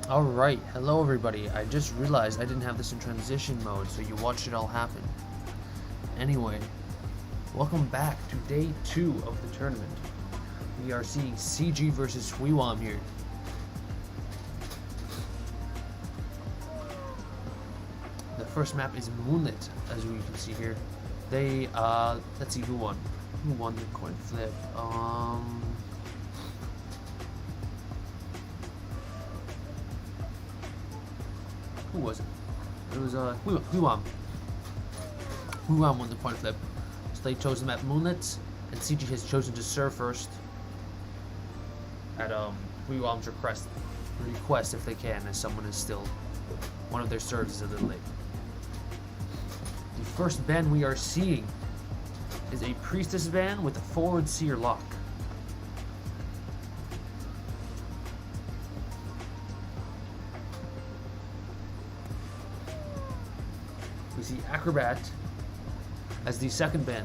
Alright, hello everybody. I just realized I didn't have this in transition mode, so you watched it all happen. Anyway, welcome back to day 2 of the tournament. We are seeing CG versus Sweewam here. The first map is Moonlit, as we can see here. They, let's see who won. Who won the coin flip? Who was it? It was Fuzion. Fuzion won the coin flip. So they chose the map Moonlit, and CG has chosen to serve first at Fuzion's request if they can, as someone is still one of their serves is a little late. The first ban we are seeing is a Priestess ban with a forward seer lock. We see Acrobat as the second ban.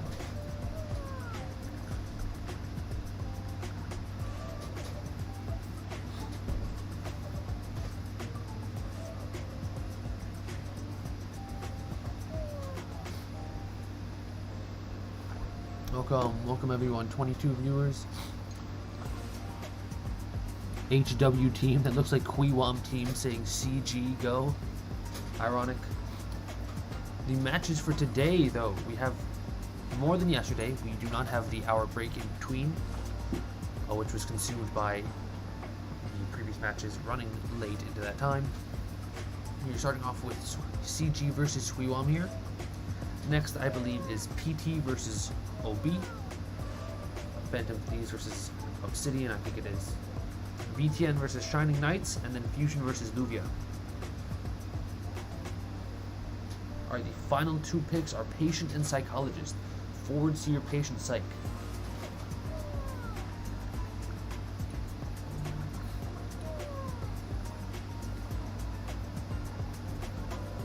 Welcome everyone, 22 viewers. HW team, that looks like Sweewam team saying CG go. Ironic. The matches for today, though, we have more than yesterday. We do not have the hour break in between, which was consumed by the previous matches running late into that time. We're starting off with CG versus Sweewam here. Next, I believe, is PT versus OB. Phantom Thieves versus Obsidian, I think it is. VTN versus Shining Knights, and then Fuzion versus Lluvia. Alright, the final two picks are Patient and Psychologist. Forward Seer, Patient, Psych.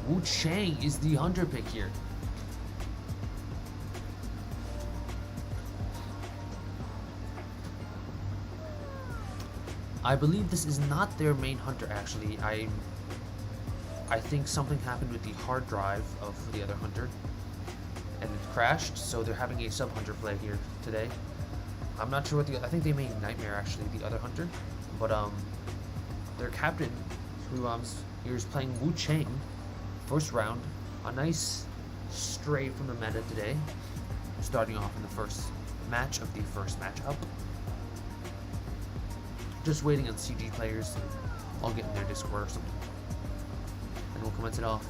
Wu Chang is the Hunter pick here. I believe this is not their main Hunter, actually. I think something happened with the hard drive of the other Hunter, and it crashed, so they're having a sub-Hunter play here today. I'm not sure what I think they made Nightmare, actually, the other Hunter, but their captain, Sweewam's, here is playing Wu Chang, first round. A nice stray from the meta today, starting off in the first match of the first matchup. Just waiting on CG players to all get in their Discord or something, and we'll commence it off.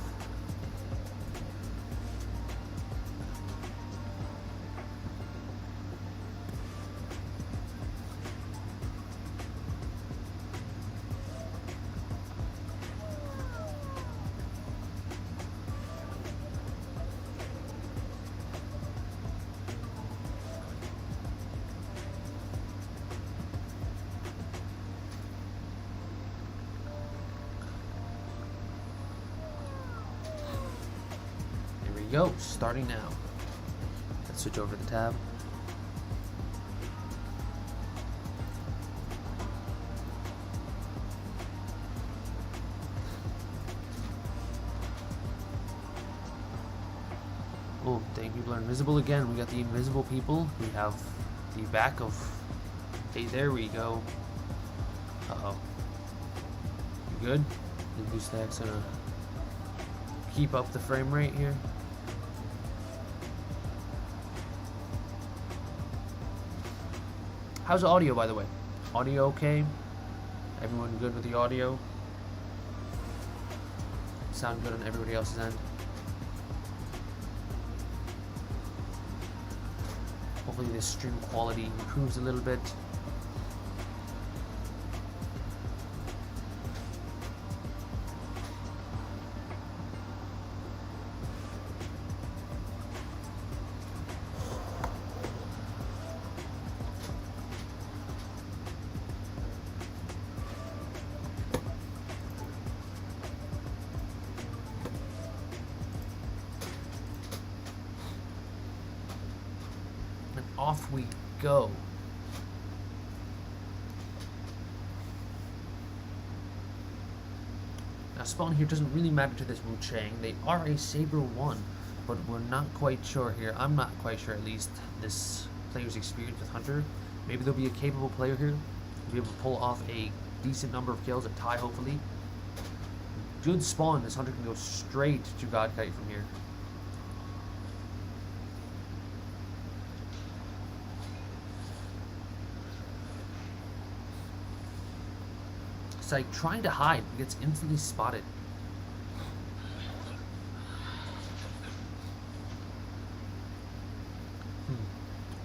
Go, starting now. Let's switch over the tab. Oh, dang, people are invisible again. We got the invisible people. We have the back of... Hey, there we go. Uh-oh. You good? The boost stack's gonna keep up the frame rate here. How's the audio, by the way? Audio okay? Everyone good with the audio? Sound good on everybody else's end? Hopefully this stream quality improves a little bit. Off we go. last spawn here doesn't really matter to this Wu Chang. They are a Saber 1, but we're not quite sure here. I'm not quite sure, at least, this player's experience with Hunter. Maybe there'll be a capable player here. Be able to pull off a decent number of kills, a tie hopefully. Good spawn. This Hunter can go straight to God Kite from here. It's like trying to hide, gets instantly spotted.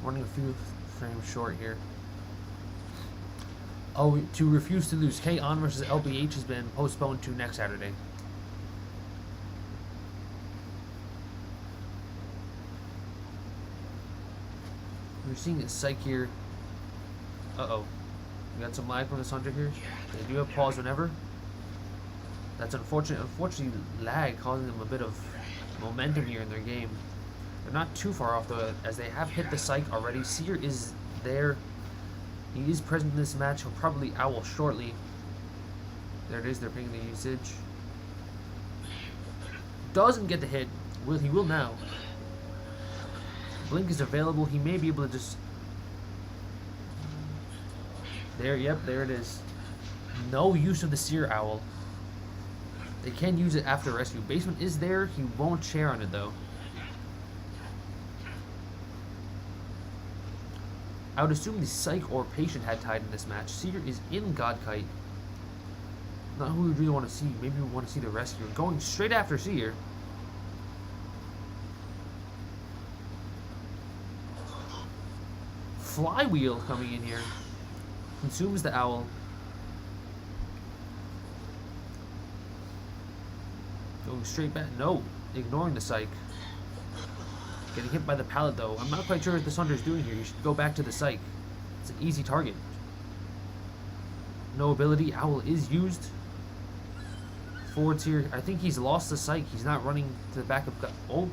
Running a few frames short here. Oh, to refuse to lose. K-On versus LBH has been postponed to next Saturday. We're seeing a psych here. Uh-oh. We got some lag from this Hunter here. They do have pause whenever. That's unfortunate. Unfortunately, lag causing them a bit of momentum here in their game. They're not too far off though, as they have hit the psych already. Seer is there. He is present in this match. He'll probably owl shortly. There it is. They're picking the usage. Doesn't get the hit. He will now. Blink is available. He may be able to just... There, yep, there it is. No use of the Seer Owl. They can use it after rescue. Basement is there. He won't share on it though. I would assume the Psych or Patient had tied in this match. Seer is in God Kite. Not who we really want to see. Maybe we want to see the Rescuer. Going straight after Seer. Flywheel coming in here. Consumes the Owl. Going straight back. No. Ignoring the Psych. Getting hit by the pallet though. I'm not quite sure what this Hunter is doing here. You should go back to the Psych. It's an easy target. No ability. Owl is used. Forwards here. I think he's lost the Psych. He's not running to the backup. Oh.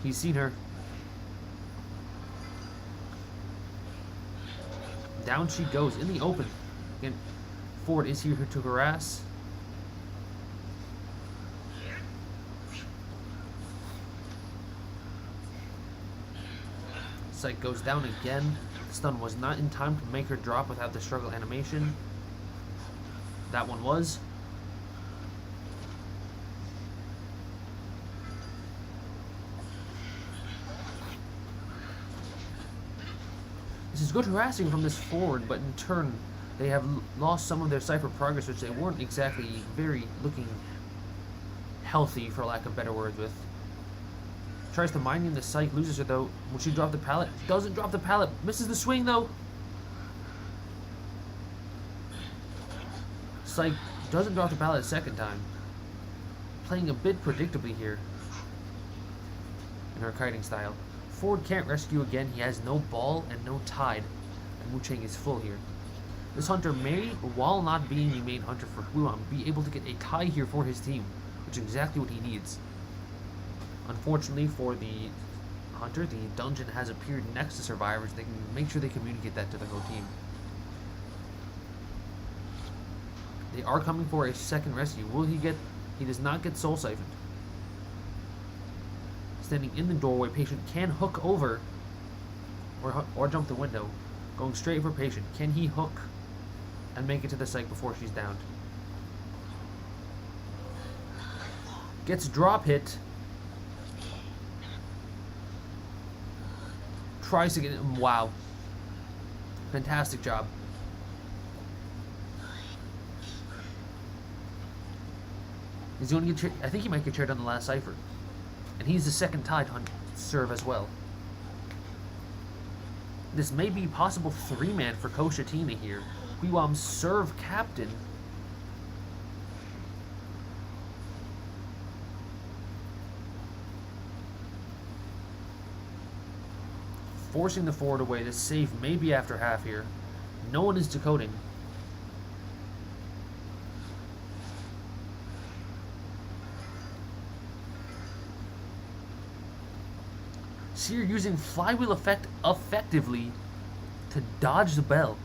He's seen her. Down she goes in the open. Again, Ford is here to harass. Psych goes down again. Stun was not in time to make her drop without the struggle animation. That one was. This is good harassing from this forward, but in turn they have lost some of their Cypher progress, which they weren't exactly very looking healthy, for lack of better words, with. Tries to mine in the Psych, loses her though. Will she drop the pallet? Doesn't drop the pallet. Misses the swing though. Psych doesn't drop the pallet a second time. Playing a bit predictably here in her kiting style. Ford can't rescue again. He has no ball and no tide. And Wu Chang is full here. This Hunter may, while not being the main Hunter for Sweewam, be able to get a tie here for his team, which is exactly what he needs. Unfortunately for the Hunter, the dungeon has appeared next to survivors. They can make sure they communicate that to the whole team. They are coming for a second rescue. Will he get... He does not get soul siphoned. Standing in the doorway, Patient can hook over or jump the window. Going straight for Patient. Can he hook and make it to the Psych before she's downed? Gets drop hit. Tries to get him. Wow. Fantastic job. He's going to get. I think he might get chaired on the last cipher, and he's the second tied on serve as well. This may be possible 3-man for Koshatina here. Sweewam's serve captain. Forcing the forward away. The save may be after half here. No one is decoding. Seer using flywheel effect effectively to dodge the bell.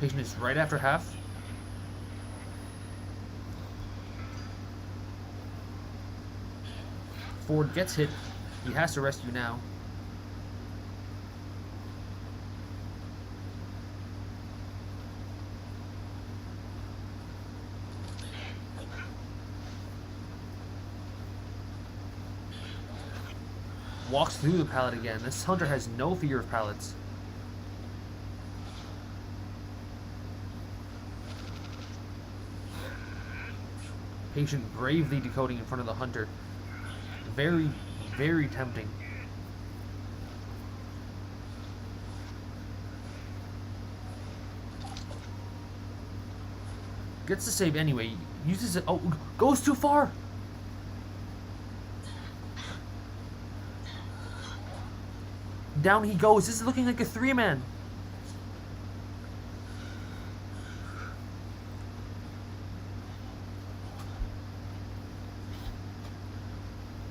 Patient is right after half. Ford gets hit. He has to rescue now. Walks through the pallet again. This hunter has no fear of pallets. Patient bravely decoding in front of the hunter. Very, very tempting. Gets the save anyway. Uses it. Oh, goes too far. Down he goes. This is looking like a 3-man.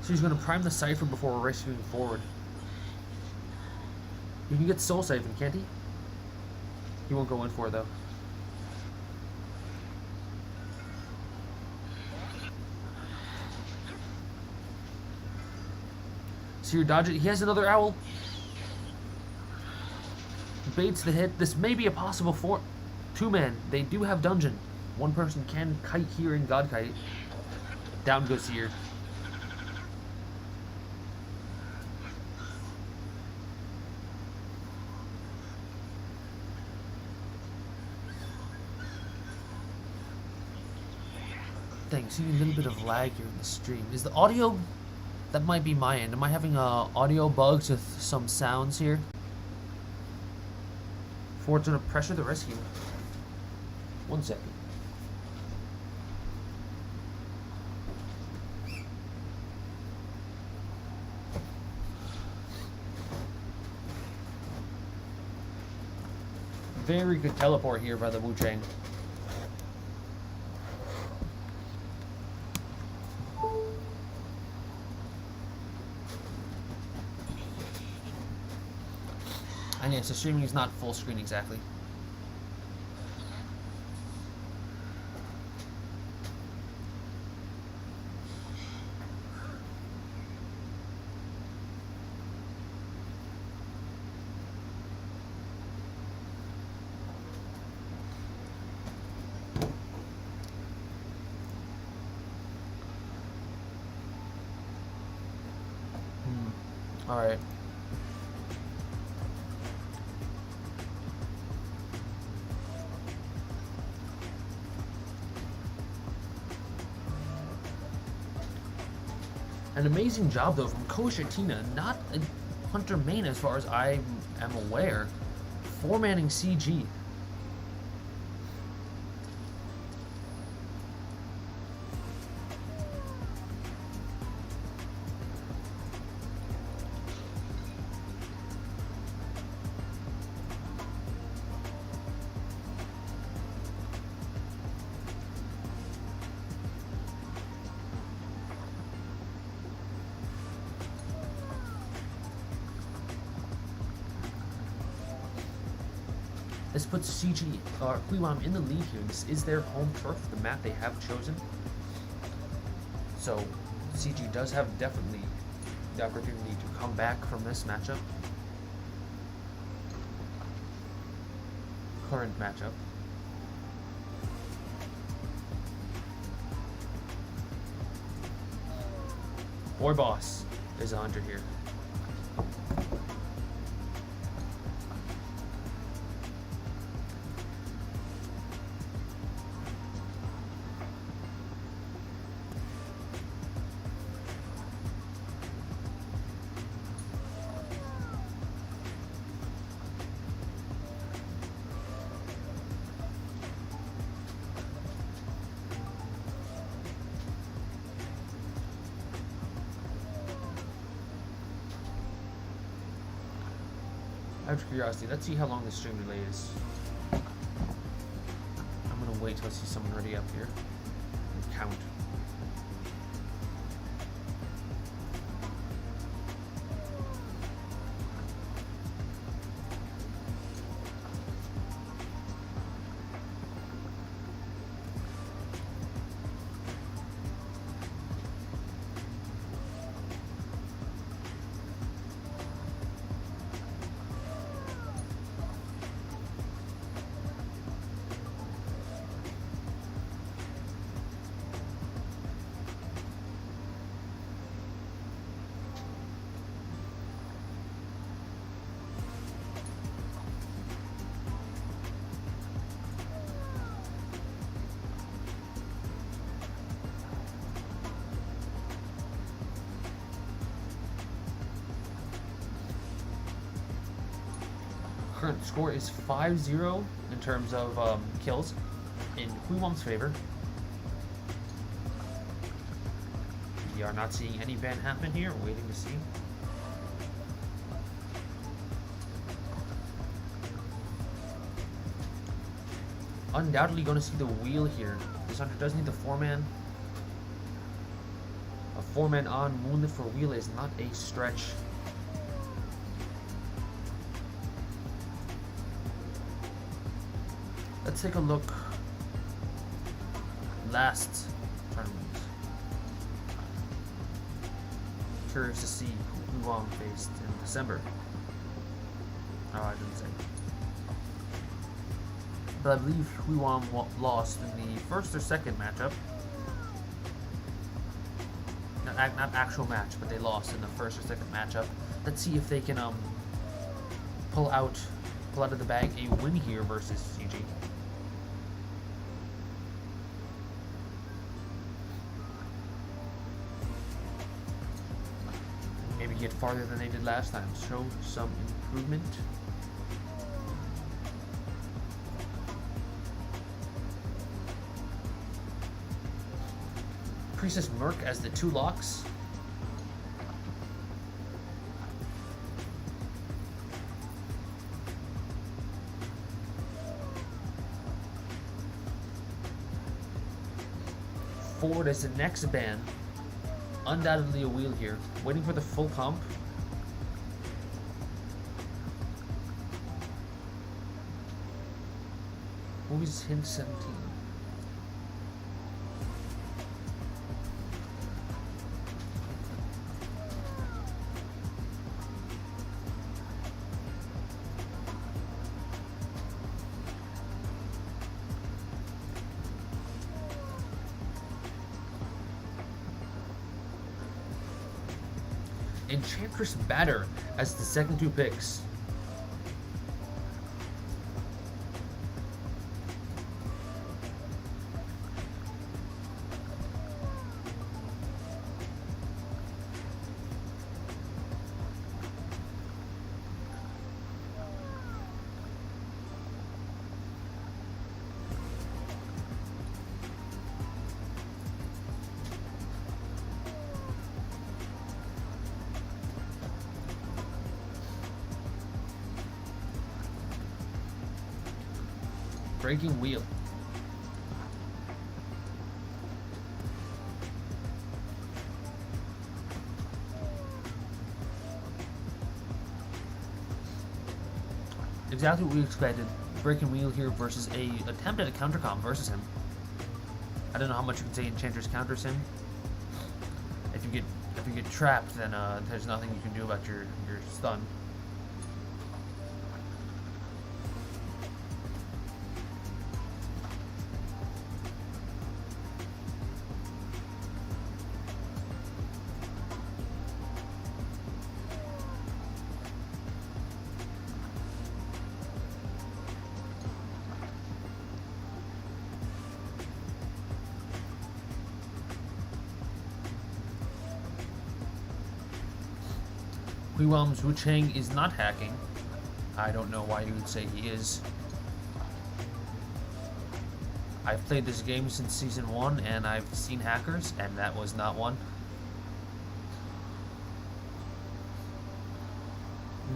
So he's going to prime the Cypher before rescuing forward. He can get soul saving, can't he? He won't go in for it, though. So you dodge it. He has another owl. Baits the hit. This may be a possible 2-man. They do have dungeon. One person can kite here in God Kite. Down goes here. Dang, seeing a little bit of lag here in the stream. Is the audio... That might be my end. Am I having audio bugs with some sounds here? Ford's gonna pressure the rescue. 1 second. Very good teleport here by the Wu Chang. And yes, the streaming is not full screen exactly. All right. An amazing job, though, from Koshatina. Not a hunter main as far as I am aware. 4-manning CG. This puts CG or Sweewam in the lead here. This is their home turf, the map they have chosen. So CG does have definitely the opportunity to come back from this matchup. Current matchup. Boy Boss is a hunter here. Out of curiosity, let's see how long the stream delay is. I'm gonna wait till I see someone already up here and count. current score is 5-0 in terms of kills in Sweewam's favor. We are not seeing any ban happen here. We're waiting to see. Undoubtedly going to see the wheel here. This hunter does need the 4-man. A 4-man on Moonlit for wheel is not a stretch. Let's take a look. Last tournament. Curious to see who Sweewam faced in December. Oh, I didn't say. But I believe Sweewam lost in the first or second matchup. Not actual match, but they lost in the first or second matchup. Let's see if they can pull out of the bag a win here versus CG. Maybe get farther than they did last time. Show some improvement. Priestess Merc as the 2 locks. Forward as the next ban. Undoubtedly a wheel here. Waiting for the full comp. Movie's hint 17. Enchantress Batter as the second 2 picks. Breaking wheel. Exactly what we expected. Breaking wheel here versus a attempt at a countercom versus him. I don't know how much you can say Enchantress counters him. If you get trapped, then there's nothing you can do about your stun. Sweewam's Wu Chang is not hacking. I don't know why you would say he is. I've played this game since Season 1 and I've seen hackers, and that was not one.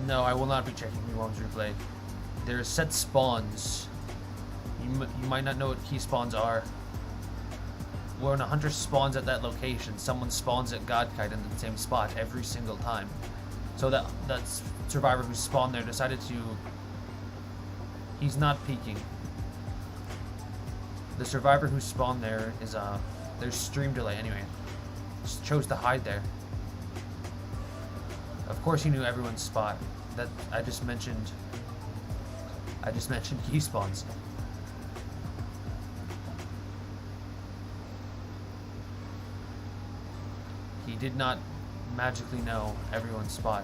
No, I will not be checking Sweewam's replay. There's set spawns. You might not know what key spawns are. When a hunter spawns at that location, someone spawns at Godkite in the same spot every single time. So that survivor who spawned there decided to... He's not peeking. The survivor who spawned there is there's stream delay anyway. Just chose to hide there. Of course he knew everyone's spot. That I just mentioned key spawns. He did not magically know everyone's spot.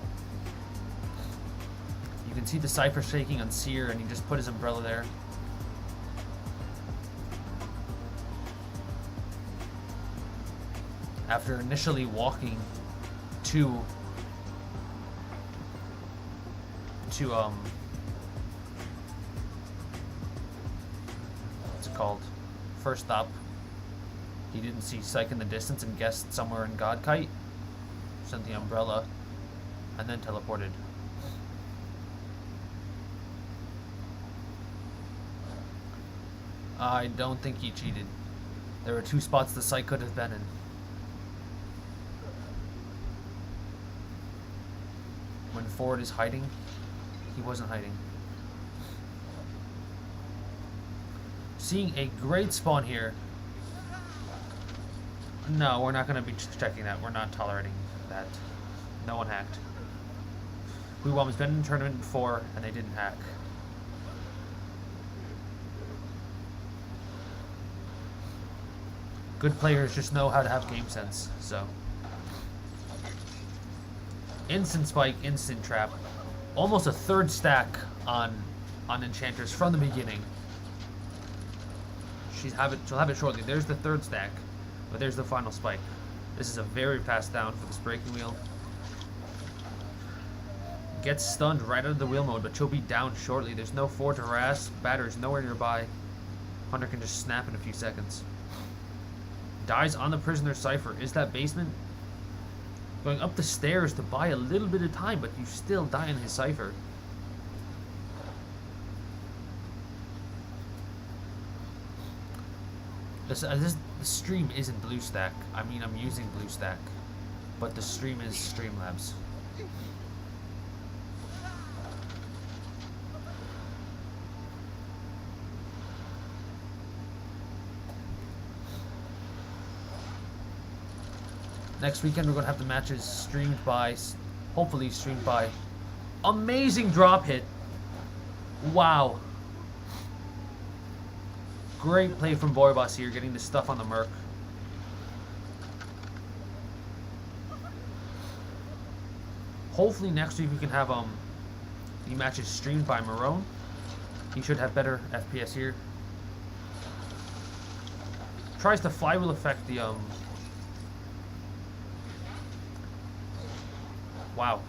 You can see the Cypher shaking on Seer, and he just put his umbrella there. After initially walking to called? First up, he didn't see Psyche in the distance and guessed somewhere in Godkite. Sent the umbrella, and then teleported. I don't think he cheated. There were 2 spots the Psyche could have been in. When Ford is hiding, he wasn't hiding. Seeing a great spawn here. No, we're not going to be checking that. We're not tolerating that. No one hacked. Sweewam's been in the tournament before, and they didn't hack. Good players just know how to have game sense, so. Instant spike, instant trap. Almost a 3rd stack on enchanters from the beginning. She'll have it shortly. There's the 3rd stack, but there's the final spike. This is a very fast down for this breaking wheel. Gets stunned right out of the wheel mode, but she'll be down shortly. There's no Ford to harass. Batter's nowhere nearby. Hunter can just snap in a few seconds. Dies on the prisoner cipher. Is that basement? Going up the stairs to buy a little bit of time, but you still die in his cipher. The stream isn't BlueStack. I mean, I'm using BlueStack, but the stream is Streamlabs. Next weekend we're going to have the matches streamed by, hopefully streamed by. Amazing drop hit. Wow. Great play from Boy Boss here, getting the stuff on the Merc. Hopefully next week we can have the matches streamed by Mirone. He should have better FPS here. Tries to flywheel effect the wow.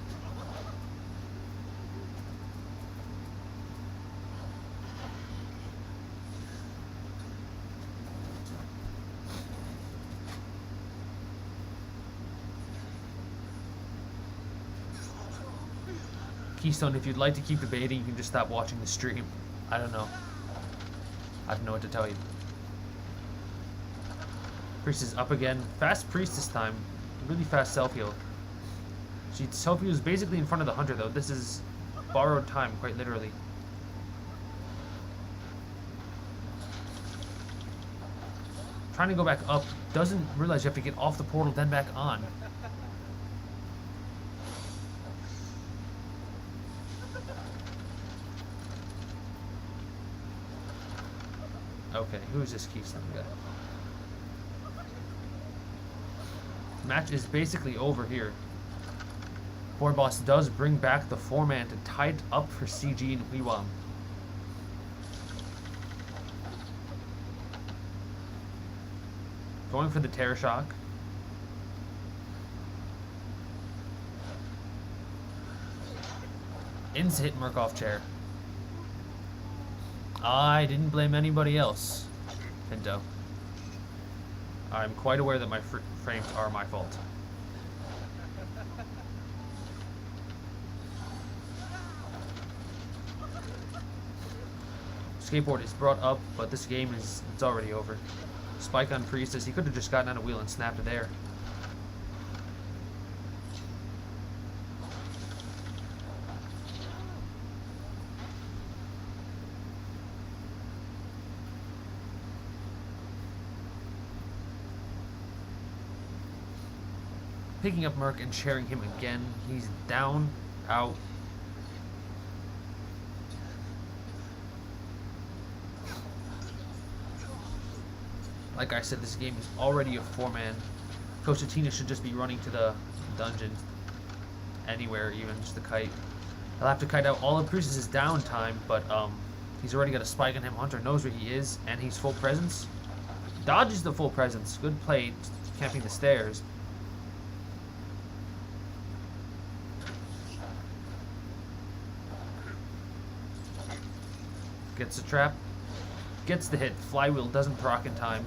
Keystone, if you'd like to keep debating, you can just stop watching the stream. I don't know. I don't know what to tell you. Priest is up again. Fast Priest this time. Really fast self-heal. She self-heals basically in front of the Hunter, though. This is borrowed time, quite literally. Trying to go back up. Doesn't realize you have to get off the portal, then back on. Okay, who's this Keystone guy? Match is basically over here. Board Boss does bring back the 4-man to tie it up for CG and Sweewam. Going for the Terror Shock. Ins hit Murkoff chair. I didn't blame anybody else, Pinto. I'm quite aware that my frames are my fault. Skateboard is brought up, but this game it's already over. Spike on Priestess. He could have just gotten on a wheel and snapped it there. Picking up Merc and sharing him again. He's down, out. Like I said, this game is already a 4-man. Coach Atina should just be running to the dungeon. Anywhere, even just the kite. He'll have to kite out all of Priestess's downtime, but he's already got a spike on him. Hunter knows where he is, and he's full presence. Dodges the full presence. Good play, camping the stairs. Gets the trap. Gets the hit. Flywheel doesn't proc in time.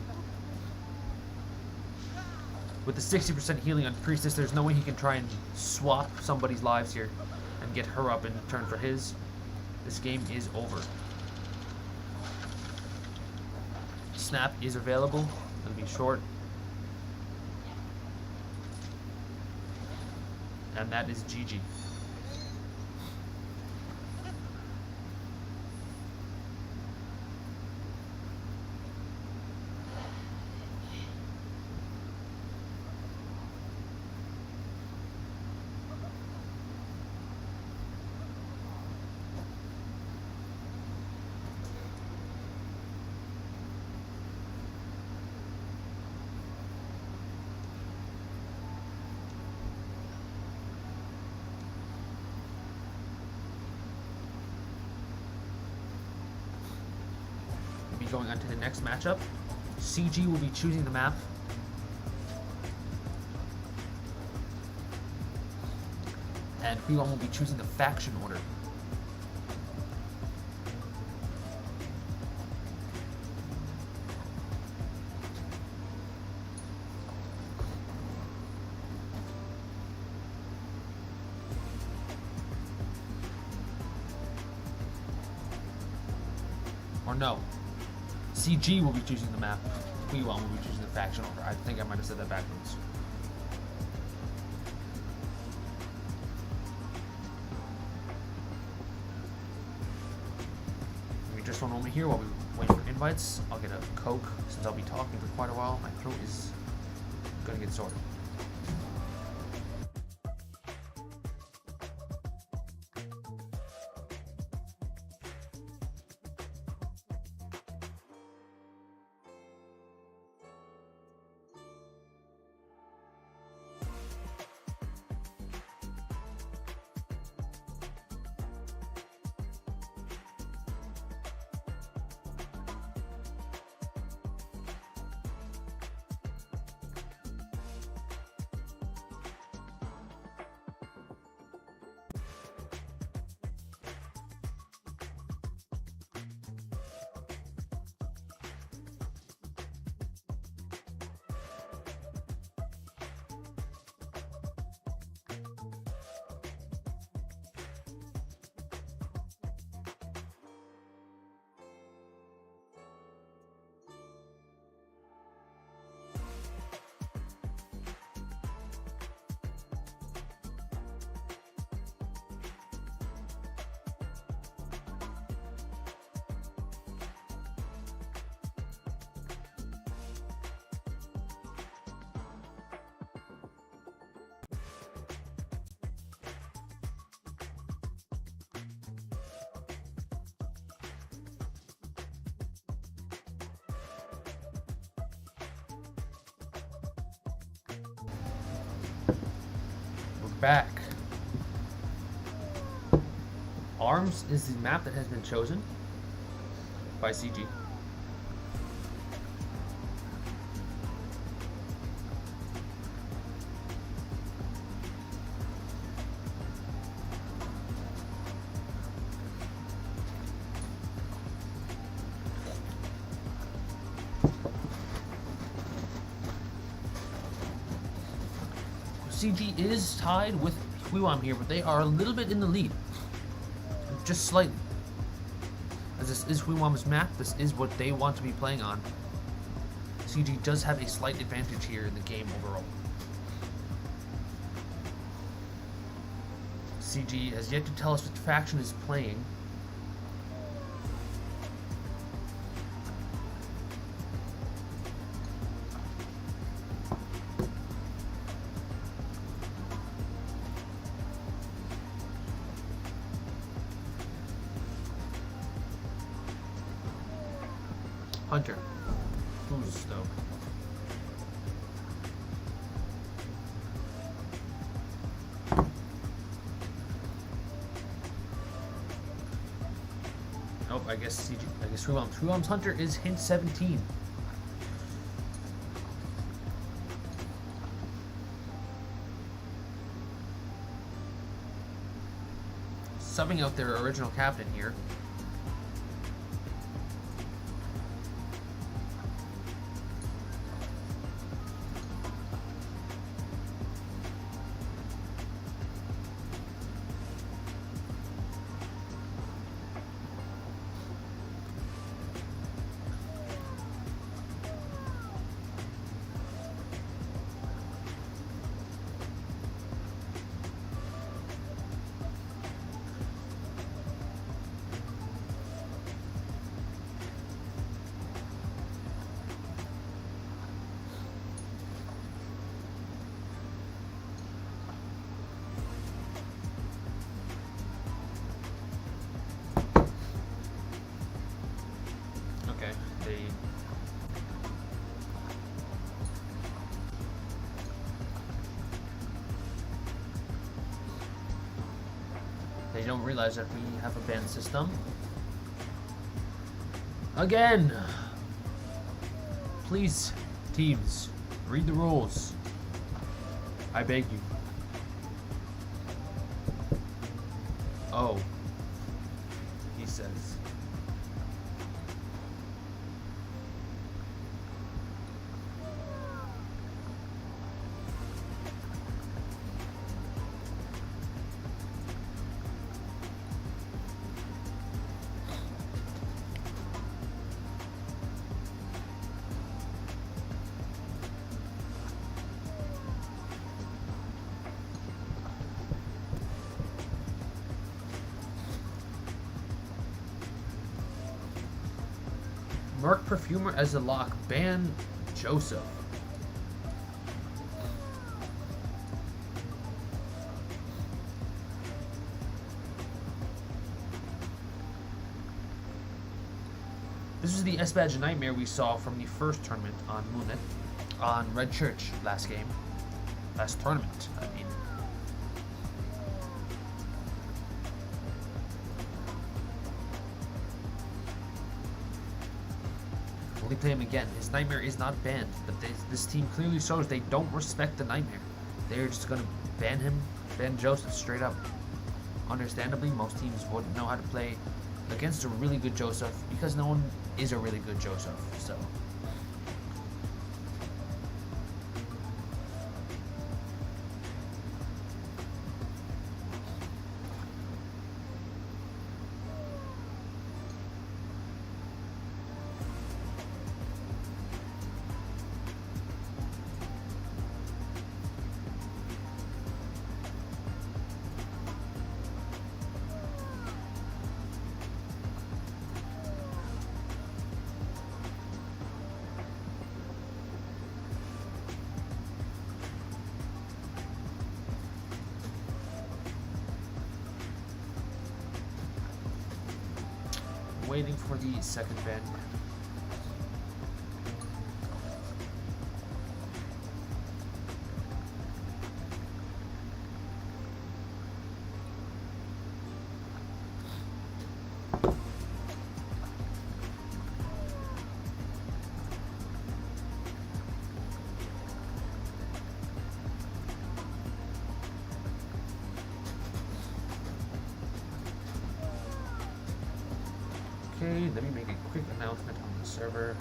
With the 60% healing on Priestess, there's no way he can try and swap somebody's lives here and get her up in turn for his. This game is over. Snap is available. It'll be short. And that is GG. Going on to the next matchup. CG will be choosing the map. And Fuzion will be choosing the faction order. Or no. CG will be choosing the map. Fuzion will be choosing the faction order. I think I might have said that backwards. Give me just one moment here while we wait for invites. I'll get a Coke since I'll be talking for quite a while. My throat is gonna get sorted. Back. Arms is the map that has been chosen by CG. CG is tied with Sweewam here, but they are a little bit in the lead. Just slightly. As this is Sweewam's map, this is what they want to be playing on. CG does have a slight advantage here in the game overall. CG has yet to tell us which faction is playing. Hunter. Who's though? Nope, I guess Sweewam's Hunter is hint 17. Subbing out their original captain here. They don't realize that we have a ban system. Again! Please, teams, read the rules. I beg you. Oh. He says. Merc Perfumer as a lock. Ban Joseph. This is the S-Badge Nightmare we saw from the first tournament on Moonlit. On Red Church last game. Last tournament, I mean. Play him again. His Nightmare is not banned, but this team clearly shows they don't respect the Nightmare. They're just gonna ban him, ban Joseph straight up. Understandably, most teams wouldn't know how to play against a really good Joseph because no one is a really good Joseph, so. Waiting for the second ban. Okay, let me make a quick announcement on the server.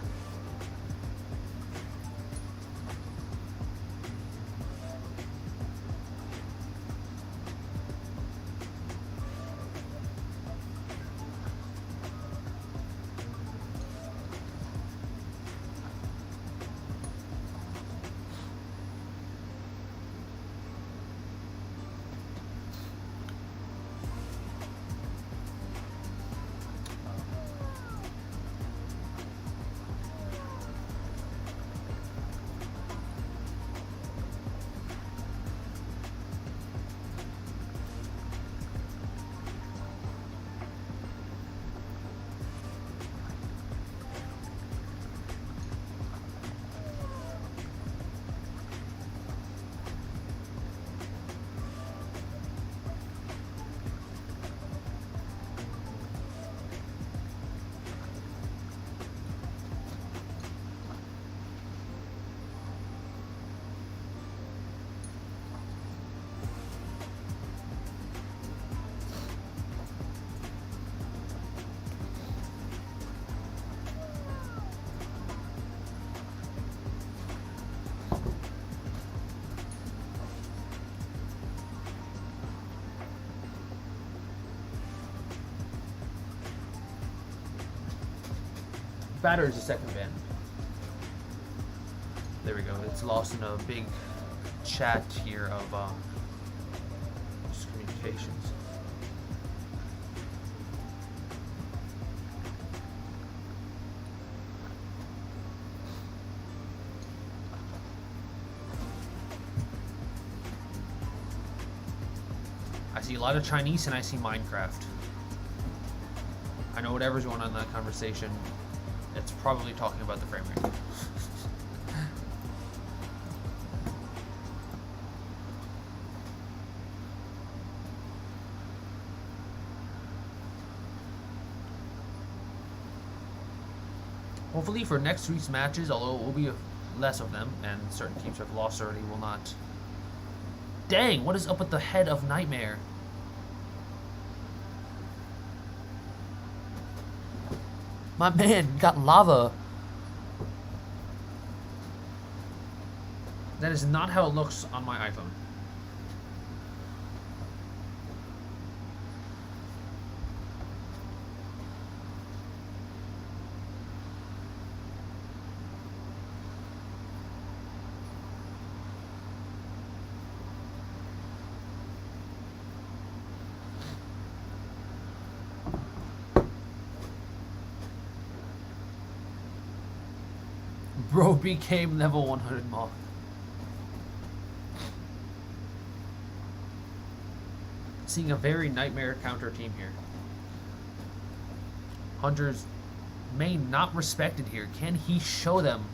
Batter is the second ban. There we go. It's lost in a big chat here of just communications. I see a lot of Chinese and I see Minecraft. I know whatever's going on in that conversation. It's probably talking about the frame rate. Hopefully for next week's matches, although it will be less of them, and certain teams have lost already, will not. Dang, what is up with the head of Nightmare? My man got lava. That is not how it looks on my iPhone. Bro became level 100 moth. Seeing a very Nightmare counter team here. Hunter's main not respected here. Can he show them?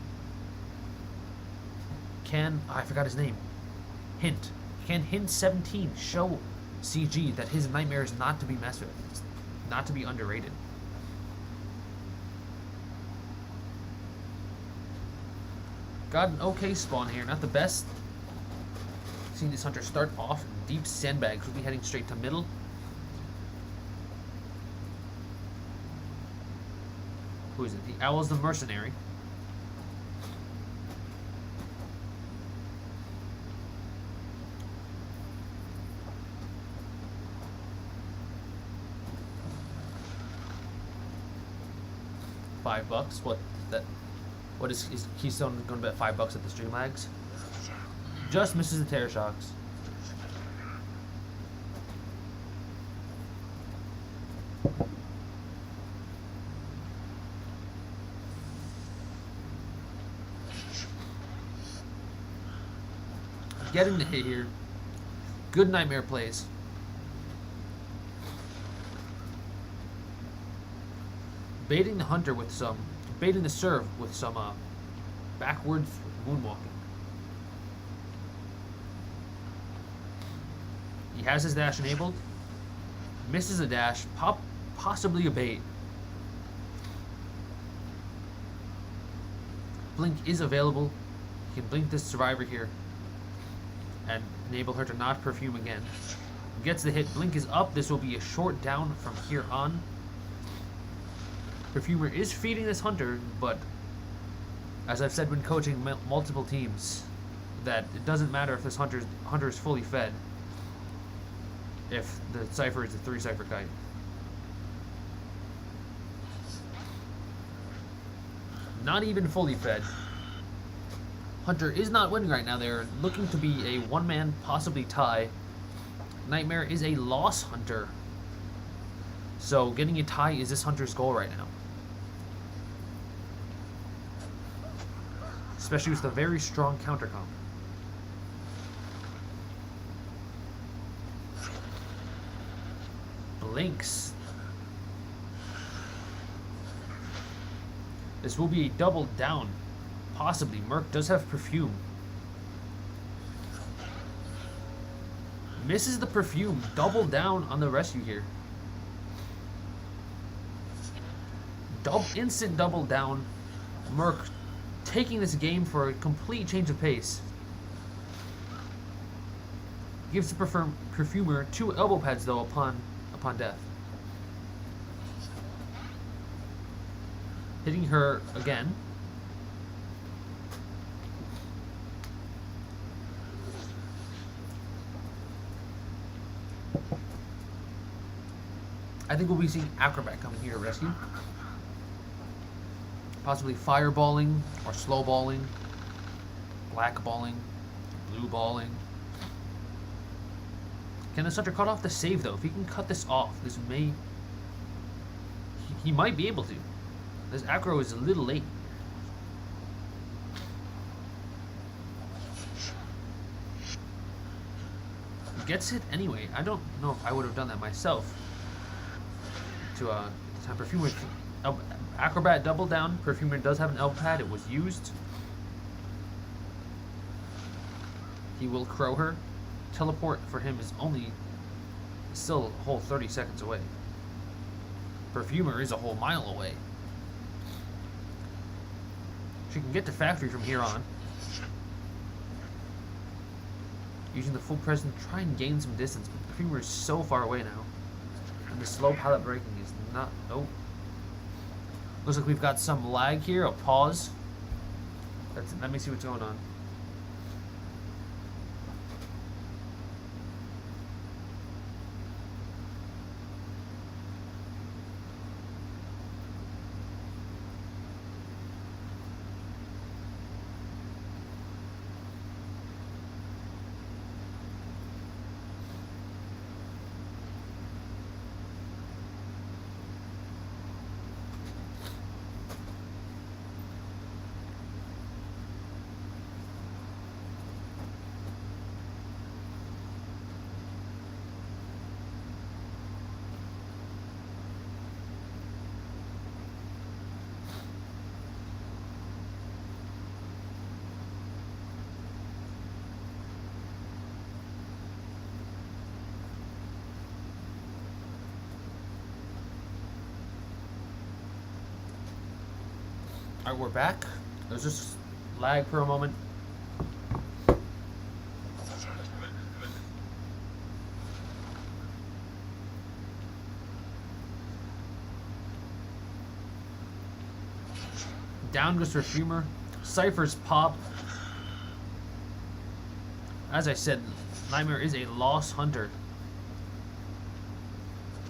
I forgot his name. Hint. Can Hint 17 show CG that his Nightmare is not to be messed with? It's not to be underrated. Got an okay spawn here, not the best. Seeing this Hunter start off in deep sandbags, will be heading straight to middle. Who is it? The Owl's the mercenary. $5. What that? What is Keystone going to bet $5 at the stream lags? Just misses the Terror Shocks. Getting the hit here. Good Nightmare plays. Baiting the Hunter with some. Baiting the serve with some backwards moonwalking. He has his dash enabled. Misses a dash. Possibly a bait. Blink is available. He can blink this survivor here and enable her to not perfume again. Gets the hit. Blink is up. This will be a short down from here on. Perfumer is feeding this Hunter, but as I've said when coaching multiple teams, that it doesn't matter if this Hunter is fully fed if the Cypher is a 3 Cypher kite. Not even fully fed. Hunter is not winning right now. They're looking to be a one-man, possibly tie. Nightmare is a loss Hunter. So getting a tie is this Hunter's goal right now. Especially with the very strong counter comp. Blinks. This will be a double down. Possibly. Merc does have perfume. Misses the perfume. Double down on the rescue here. Instant double down. Merc taking this game for a complete change of pace. Gives the perfumer 2 elbow pads though upon death. Hitting her again. I think we'll be seeing Acrobat coming here to rescue. Possibly fireballing or slow balling, black balling, blue balling. Can the Hunter cut off the save though? If he can cut this off, this may. He might be able to. This acro is a little late. Gets hit anyway. I don't know if I would have done that myself. To time Perfumer. Acrobat double down. Perfumer does have an elbow pad. It was used. He will crow her. Teleport for him is only still a whole 30 seconds away. Perfumer is a whole mile away. She can get to factory from here on. Using the full present to try and gain some distance, but the Perfumer is so far away now. And the slow pallet braking is not... Oh. Looks like we've got some lag here, a pause. Let me see what's going on. Alright, we're back. There's just lag for a moment. Down goes Perfumer. Cypher's pop. As I said, Nightmare is a lost hunter.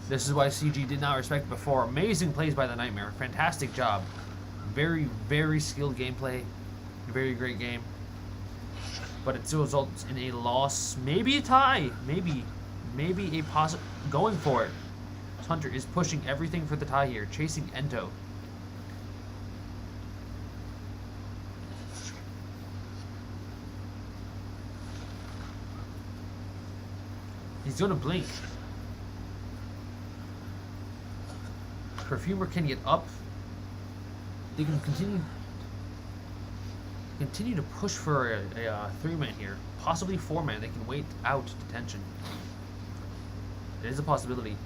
This is why CG did not respect it before. Amazing plays by the Nightmare. Fantastic job. Very, very skilled gameplay. Very great game. But it still results in a loss. Maybe a tie. Maybe a possible... Going for it. Hunter is pushing everything for the tie here. Chasing Ento. He's gonna blink. Perfumer can get up. They can continue to push for a 3-man here, possibly 4-man. They can wait out detention. It is a possibility.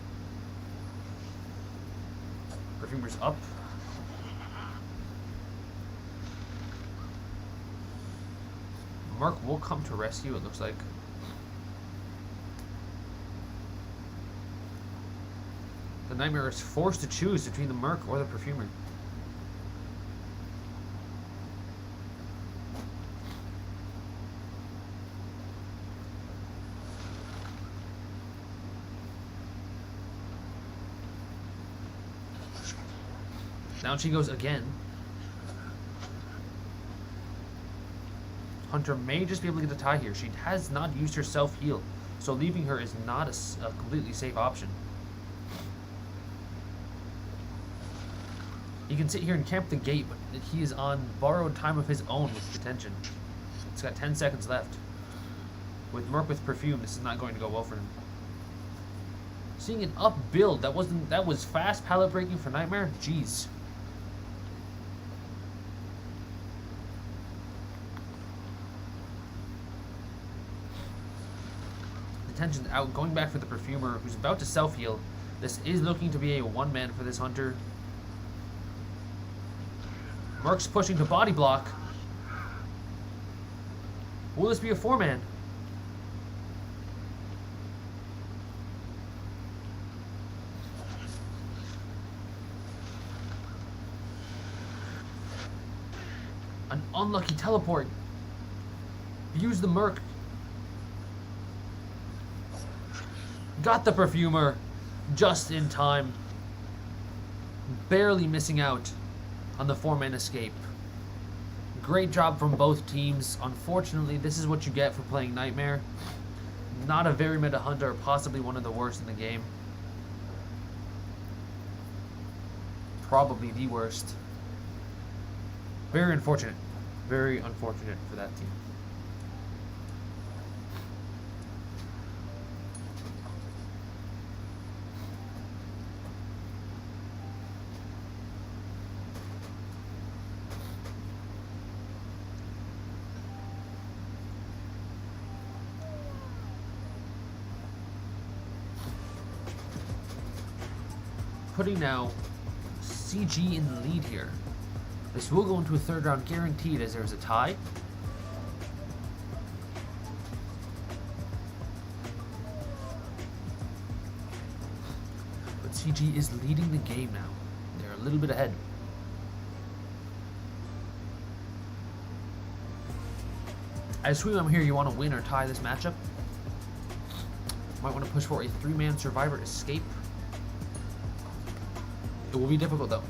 Perfumer's up. Mark will come to rescue, it looks like. The Nightmare is forced to choose between the Merc or the Perfumer. Down she goes again. Hunter may just be able to get the tie here. She has not used her self-heal, so leaving her is not a completely safe option. He can sit here and camp the gate, but he is on borrowed time of his own with detention. It's got 10 seconds left. With Merc with Perfume, this is not going to go well for him. Seeing an up build, that was fast pallet breaking for Nightmare. Jeez. Detention out, going back for the Perfumer, who's about to self-heal. This is looking to be a 1-man for this Hunter. Merc's pushing to body block. Will this be a 4-man? An unlucky teleport. Use the Merc. Got the Perfumer just in time. Barely missing out on the 4-man escape. Great job from both teams. Unfortunately, this is what you get for playing Nightmare. Not a very meta hunter, possibly one of the worst in the game. Probably the worst. Very unfortunate. Very unfortunate for that team. Putting now CG in the lead here. This will go into a third round guaranteed as there's a tie. But CG is leading the game now. They're a little bit ahead. As Sweewam here, you want to win or tie this matchup. Might want to push for a 3-man survivor escape. It will be difficult though.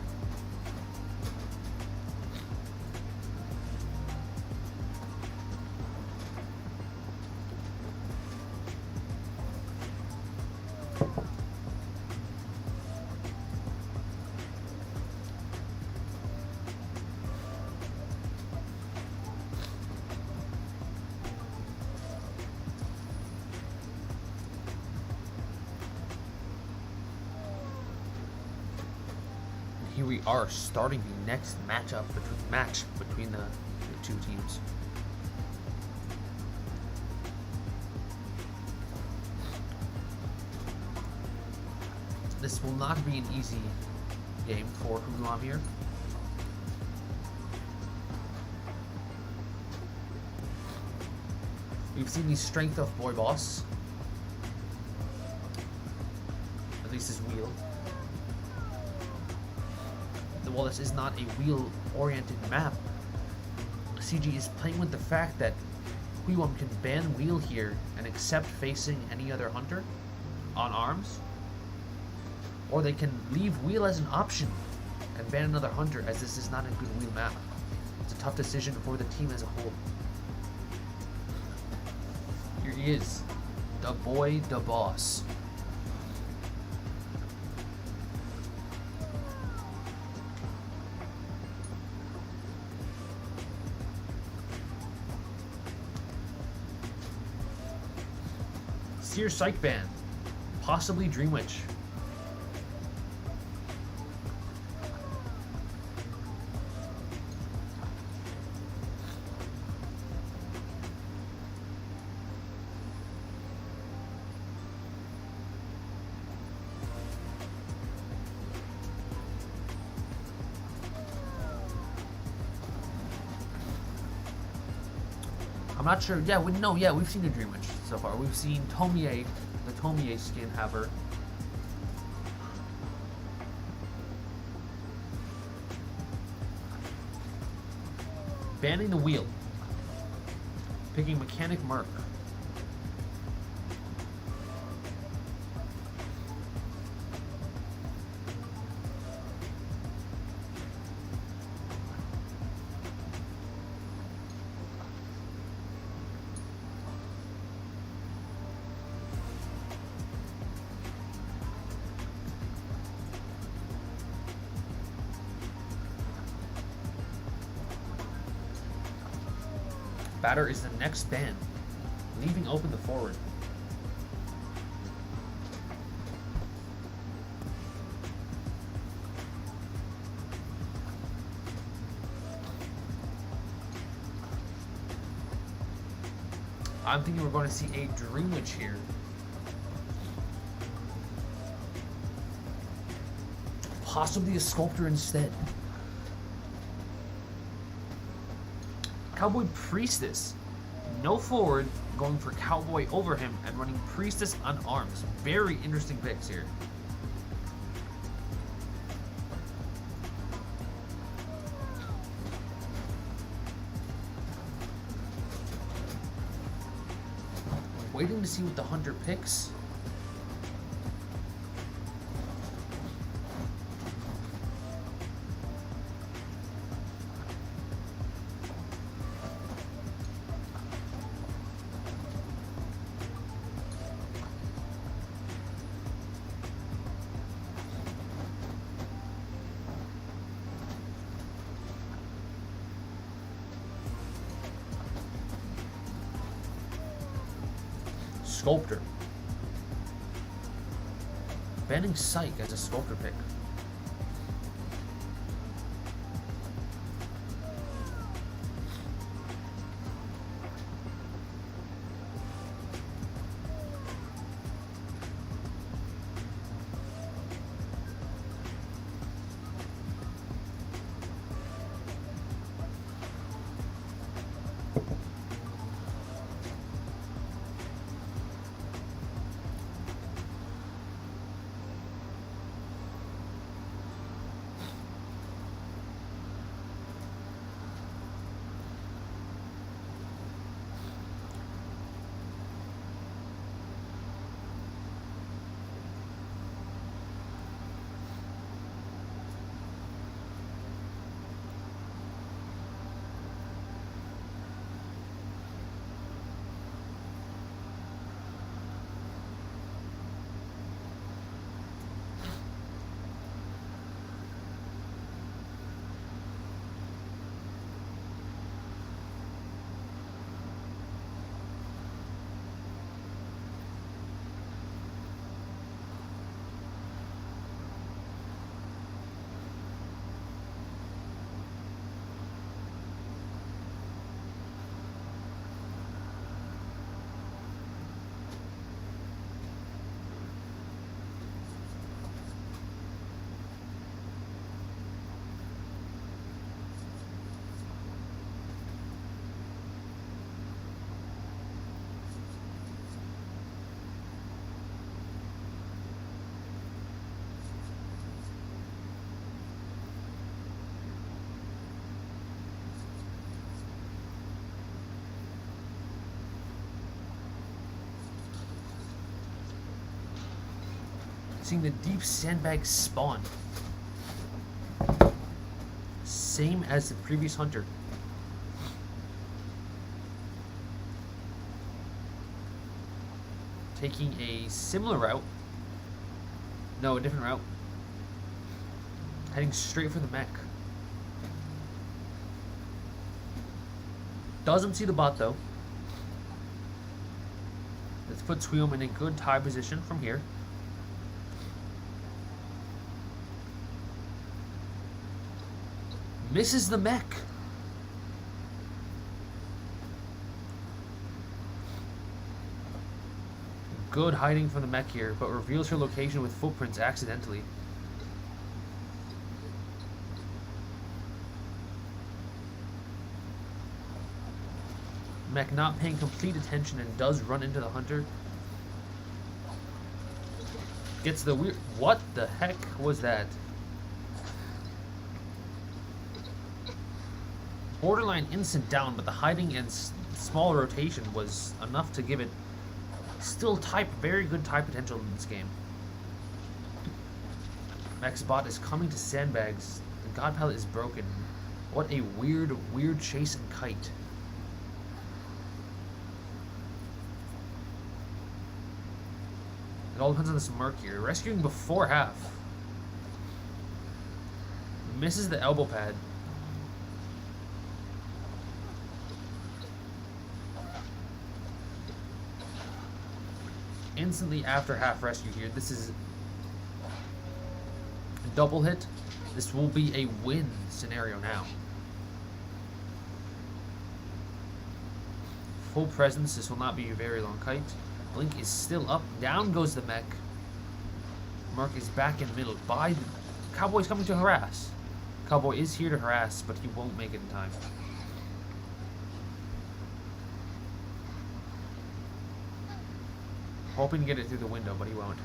Here we are starting the next match between the two teams. This will not be an easy game for Fuzion here. We've seen the strength of Boy Boss. At least his wheel. While this is not a wheel-oriented map, CG is playing with the fact that Sweewam can ban wheel here and accept facing any other hunter on arms, or they can leave wheel as an option and ban another hunter, as this is not a good wheel map. It's a tough decision for the team as a whole. Here he is, the boy, the boss. Seer Psych Band, possibly Dream Witch. I'm not sure. Yeah, we've seen a Dream Witch so far. We've seen Tomie, the Tomie skin haver. Banning the wheel. Picking Mechanic Merc. Batter is the next ban, leaving open the forward. I'm thinking we're going to see a Dream Witch here. Possibly a Sculptor instead. Cowboy Priestess. No forward, going for Cowboy over him and running Priestess on arms. Very interesting picks here. Waiting to see what the hunter picks. Sculptor. Banning Psych as a Sculptor pick. seeing the deep sandbag spawn. Same as the previous hunter. Taking a similar route. No, a different route. Heading straight for the mech. Doesn't see the bot though. Let's put Sweewam in a good tie position from here. Misses the mech. Good hiding from the mech here, but reveals her location with footprints accidentally. Mech not paying complete attention and does run into the hunter. Gets the weird... What the heck was that? Borderline instant down, but the hiding and small rotation was enough to give it still very good tie potential in this game. Mech's bot is coming to sandbags. The God Pallet is broken. What a weird chase and kite. It all depends on this Merc here. Rescuing before half. Misses the elbow pad. Instantly after half rescue here. This is a double hit. This will be a win scenario now. Full presence. This will not be a very long kite. Blink is still up. Down goes the mech. Merc is back in middle. By the Cowboy's coming to harass. Cowboy is here to harass, but he won't make it in time. Hoping to get it through the window, but he won't.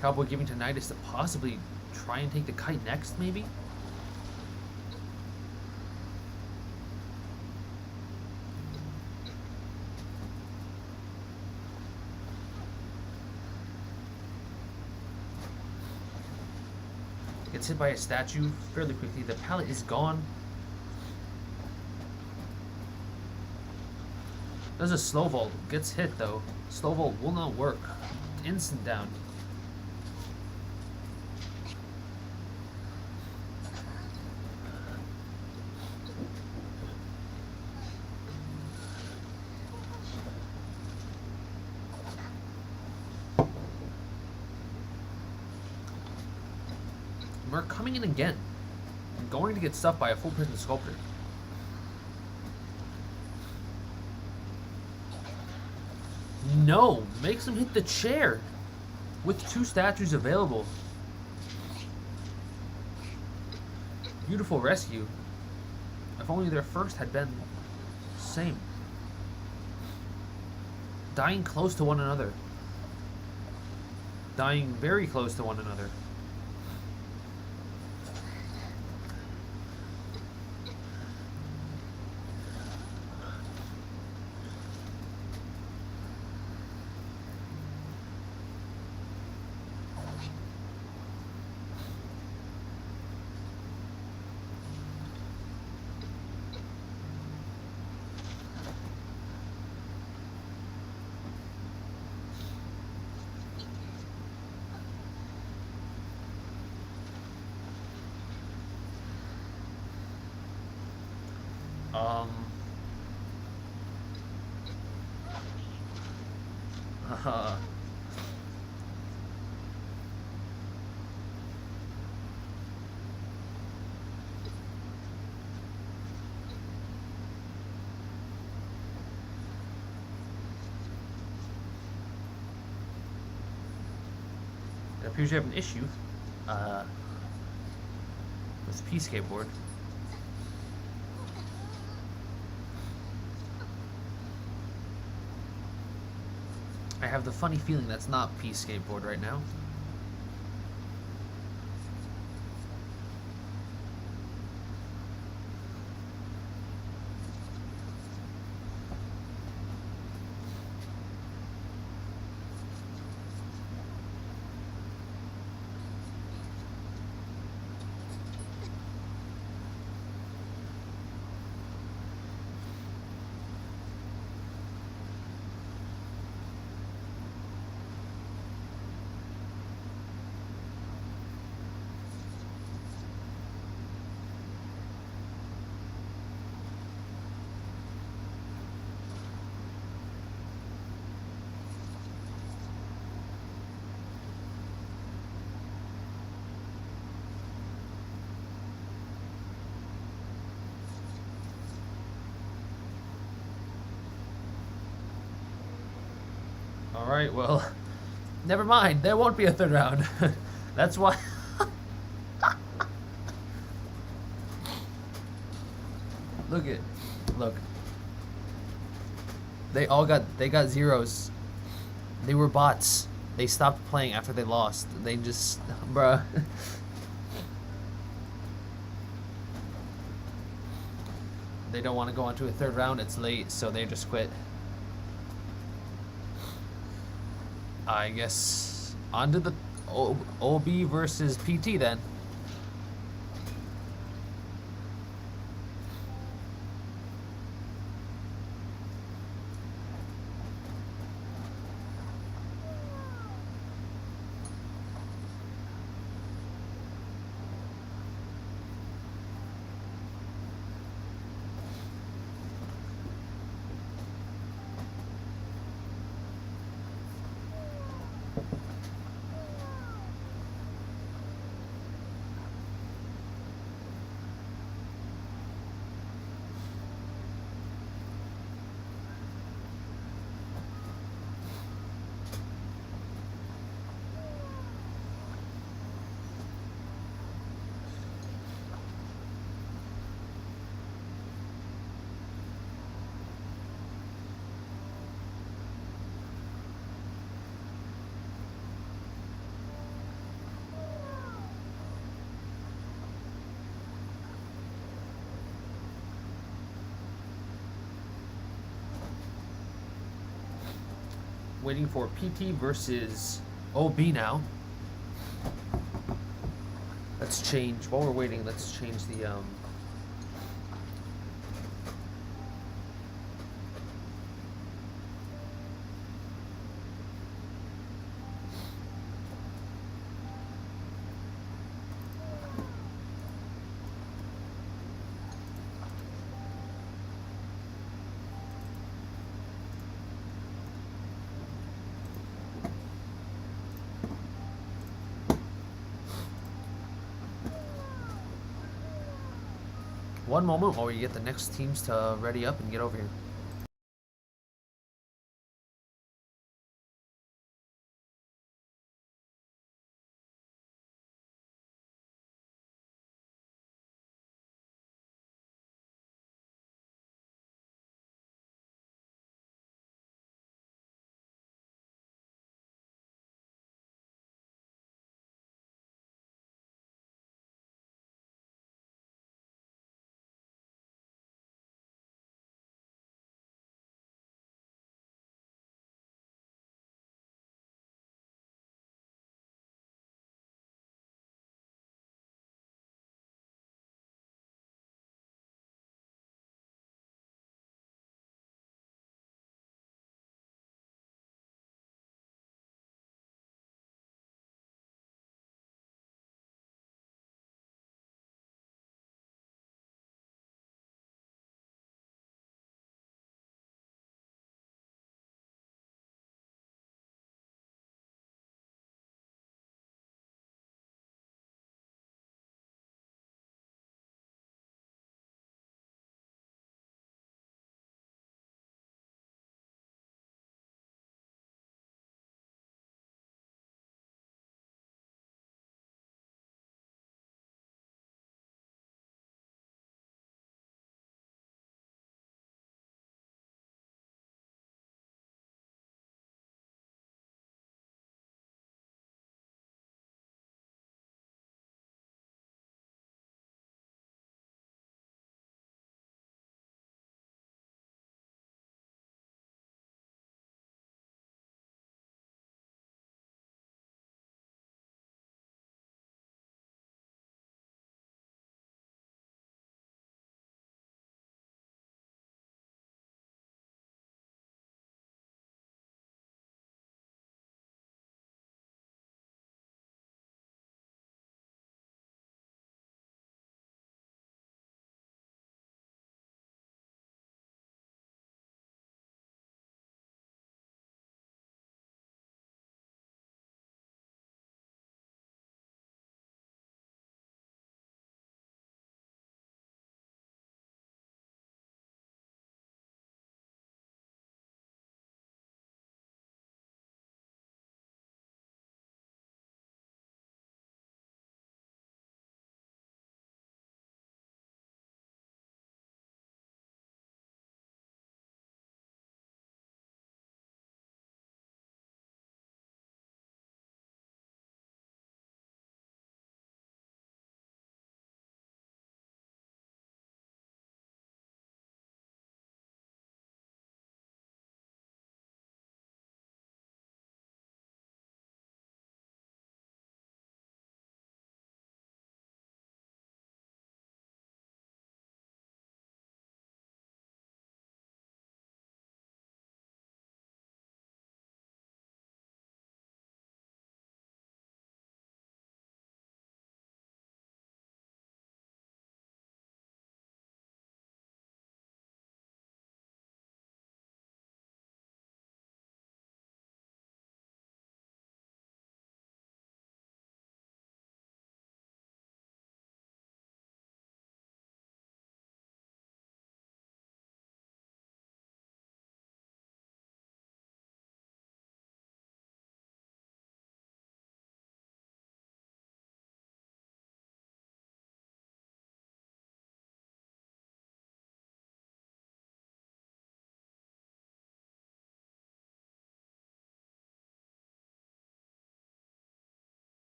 Cowboy giving to Nidus to possibly try and take the kite next, maybe? Gets hit by a statue fairly quickly. The pallet is gone. Does a slow vault. Gets hit though. Slow vault will not work. Instant down. Merc coming in again. And going to get stuffed by a full prison sculptor. No, makes him hit the chair with two statues available. Beautiful rescue. If only their first had been the same. Dying close to one another. Dying very close to one another. It appears you have an issue with P skateboard. I have the funny feeling that's not P skateboard right now. Alright, well, never mind. There won't be a third round. That's why. Look. They got zeros. They were bots. They stopped playing after they lost. They just, bruh. They don't want to go on to a third round. It's late, so they just quit. I guess onto the OB versus PT then. Waiting for PT versus OB now. Let's change, while we're waiting, let's change the one moment while we get the next teams to ready up and get over here.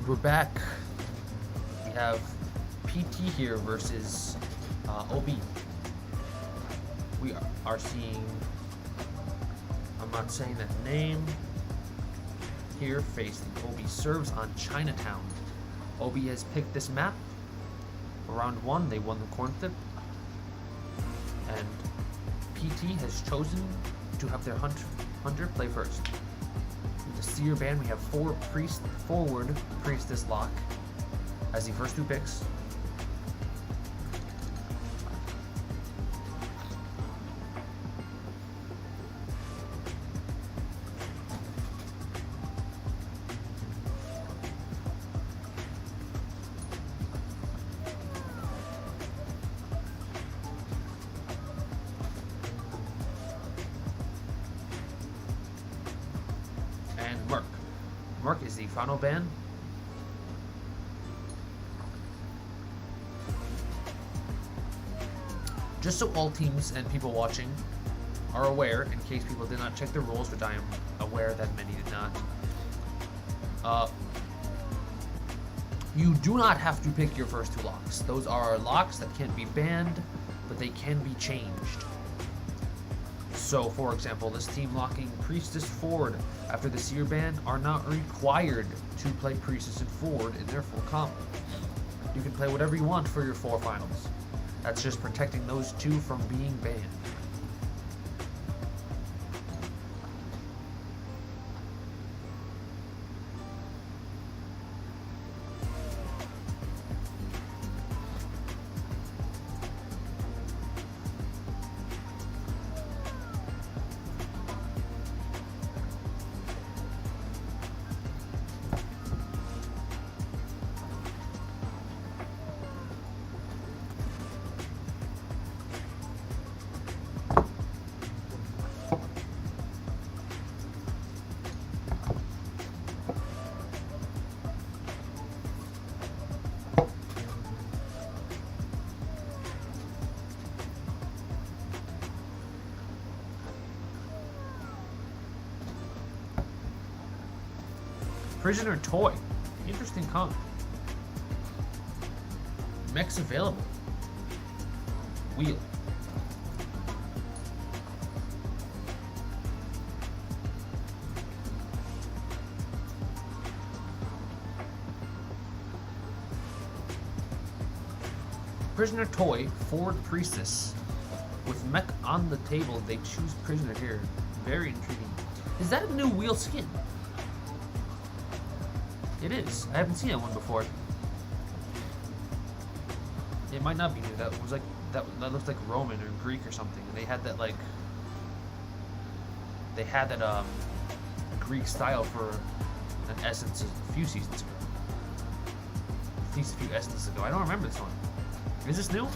We're back. We have PT here versus OB. We are seeing, I'm not saying that name, here facing OB serves on Chinatown. OB has picked this map. For round 1, they won the coin flip. And PT has chosen to have their hunter play first. With the Seer band, we have 4 forward Priestess lock as the first 2 picks. Merc is the final ban. Just so all teams and people watching are aware, in case people did not check the rules, which I am aware that many did not, you do not have to pick your first 2 locks. Those are locks that can't be banned, but they can be changed. So, for example, this team locking Priestess forward after the Seer ban are not required to play Priestess and forward in their full comp. You can play whatever you want for your 4 finals. That's just protecting those 2 from being banned. Prisoner toy. Interesting comp. Mechs available. Wheel. Prisoner toy, forward priestess. With mech on the table, they choose prisoner here. Very intriguing. Is that a new wheel skin? It is. I haven't seen that one before. It might not be new. That was like that looks like Roman or Greek or something. And they had that like Greek style for an essence a few seasons ago. At least a few essences ago. I don't remember this one. Is this new?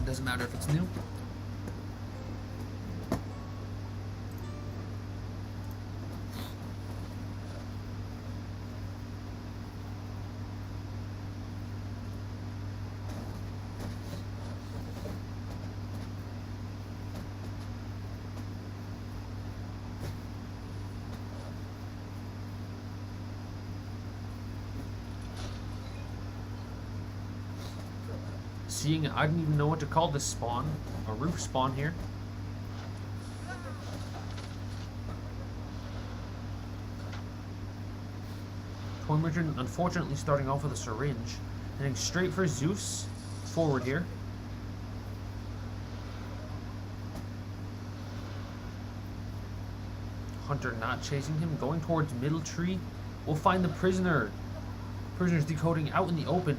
Doesn't matter if it's new. Seeing, I didn't even know what to call this spawn. A roof spawn here. Toy Merchant unfortunately starting off with a syringe. Heading straight for Zeus. Forward here. Hunter not chasing him. Going towards middle tree. We'll find the prisoner. Prisoner's decoding out in the open.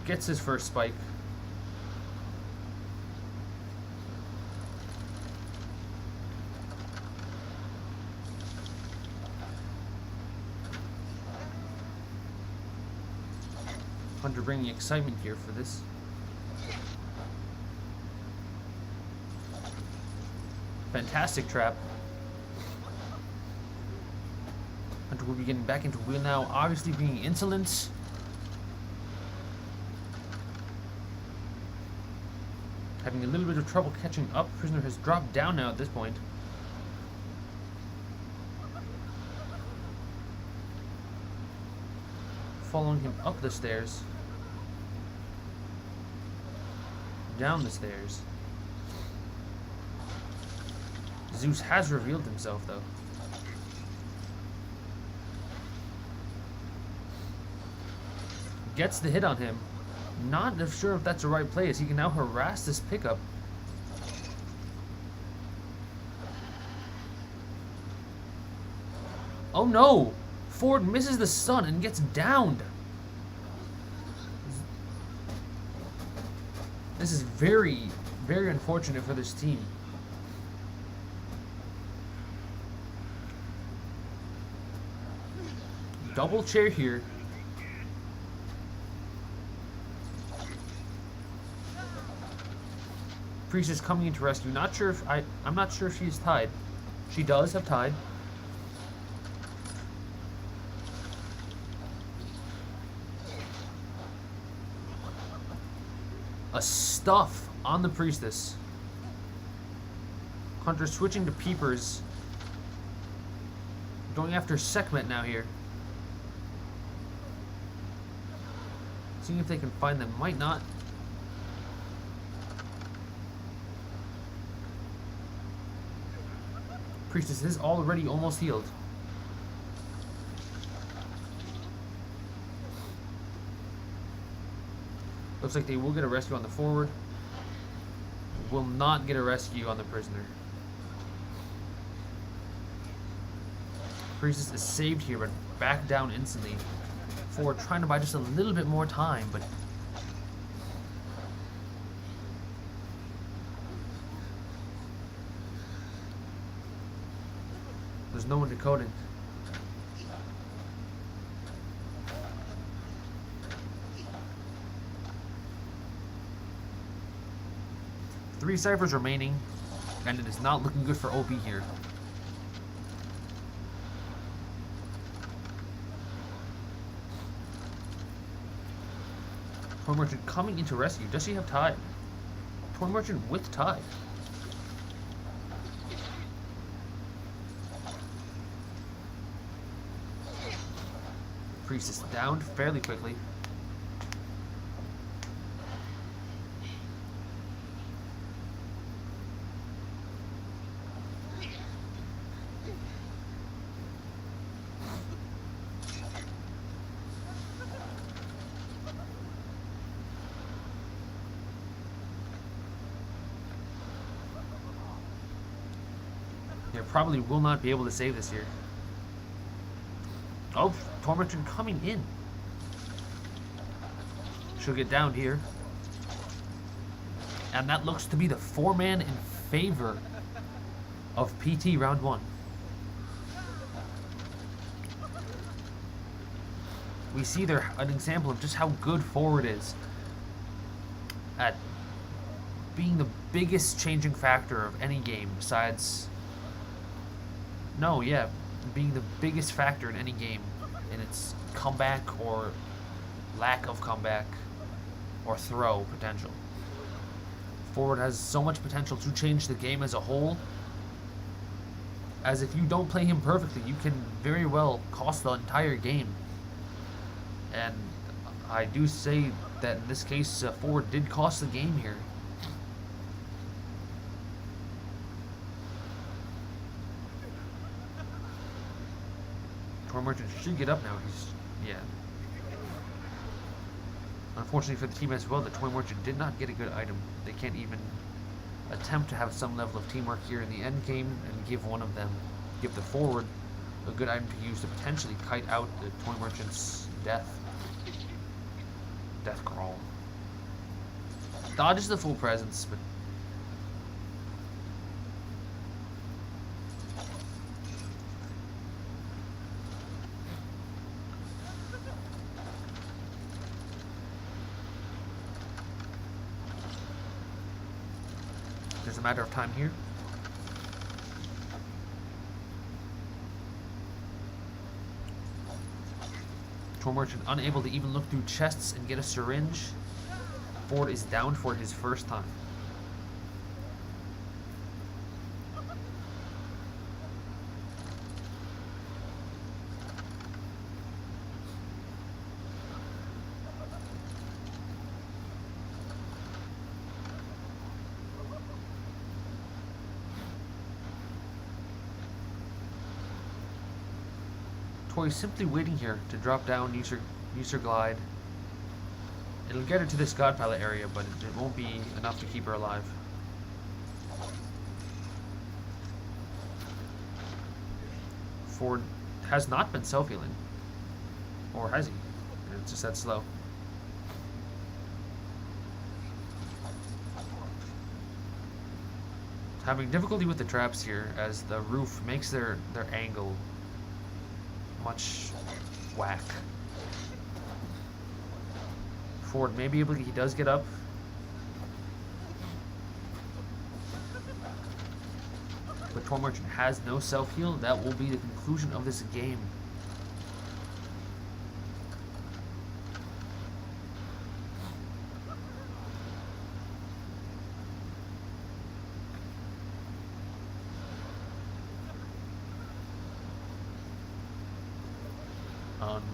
Gets his first spike. Hunter bringing excitement here for this. Fantastic trap. Hunter will be getting back into wheel now, obviously being insolent. Having a little bit of trouble catching up. Prisoner has dropped down now at this point. Following him up the stairs. Down the stairs. Zeus has revealed himself, though. Gets the hit on him. Not sure if that's the right play, as he can now harass this pickup. Oh no! Ford misses the stun and gets downed. This is very, very unfortunate for this team. Double chair here. Priestess coming into rescue. Not sure if I'm not sure if she's tied. She does have tied. A stuff on the priestess. Hunter switching to peepers. Going after Sekhmet now here. Seeing if they can find them. Might not. Priestess is already almost healed. Looks like they will get a rescue on the forward. Will not get a rescue on the prisoner. Priestess is saved here, but back down instantly. Forward trying to buy just a little bit more time, but there's no one decoding. Three ciphers remaining, and it is not looking good for OB here. Toy Merchant coming into rescue. Does she have tide? Toy Merchant with tide. Priestess downed fairly quickly. They probably will not be able to save this here. Oh, Toy Merchant coming in. She'll get down here. And that looks to be the four-man in favor of PT round one. We see there an example of just how good forward is at being the biggest changing factor of any game besides... No, yeah, being the biggest factor in any game in its comeback or lack of comeback or throw potential. Forward has so much potential to change the game as a whole, as if you don't play him perfectly, you can very well cost the entire game. And I do say that in this case, Forward did cost the game here. Toy Merchant should get up now. Yeah. Unfortunately for the team as well, the Toy Merchant did not get a good item. They can't even attempt to have some level of teamwork here in the end game and give the forward a good item to use to potentially kite out the Toy Merchant's death crawl. Dodges the full presence, but matter of time here. Toy Merchant unable to even look through chests and get a syringe. Ford is down for his first time. Toy is simply waiting here to drop down, use her glide. It'll get her to this God Palette area, but it won't be enough to keep her alive. Ford has not been self-healing. Or has he? It's just that slow. Having difficulty with the traps here as the roof makes their angle much whack. Ford may be able to, he does get up. But Toy Merchant has no self-heal. That will be the conclusion of this game.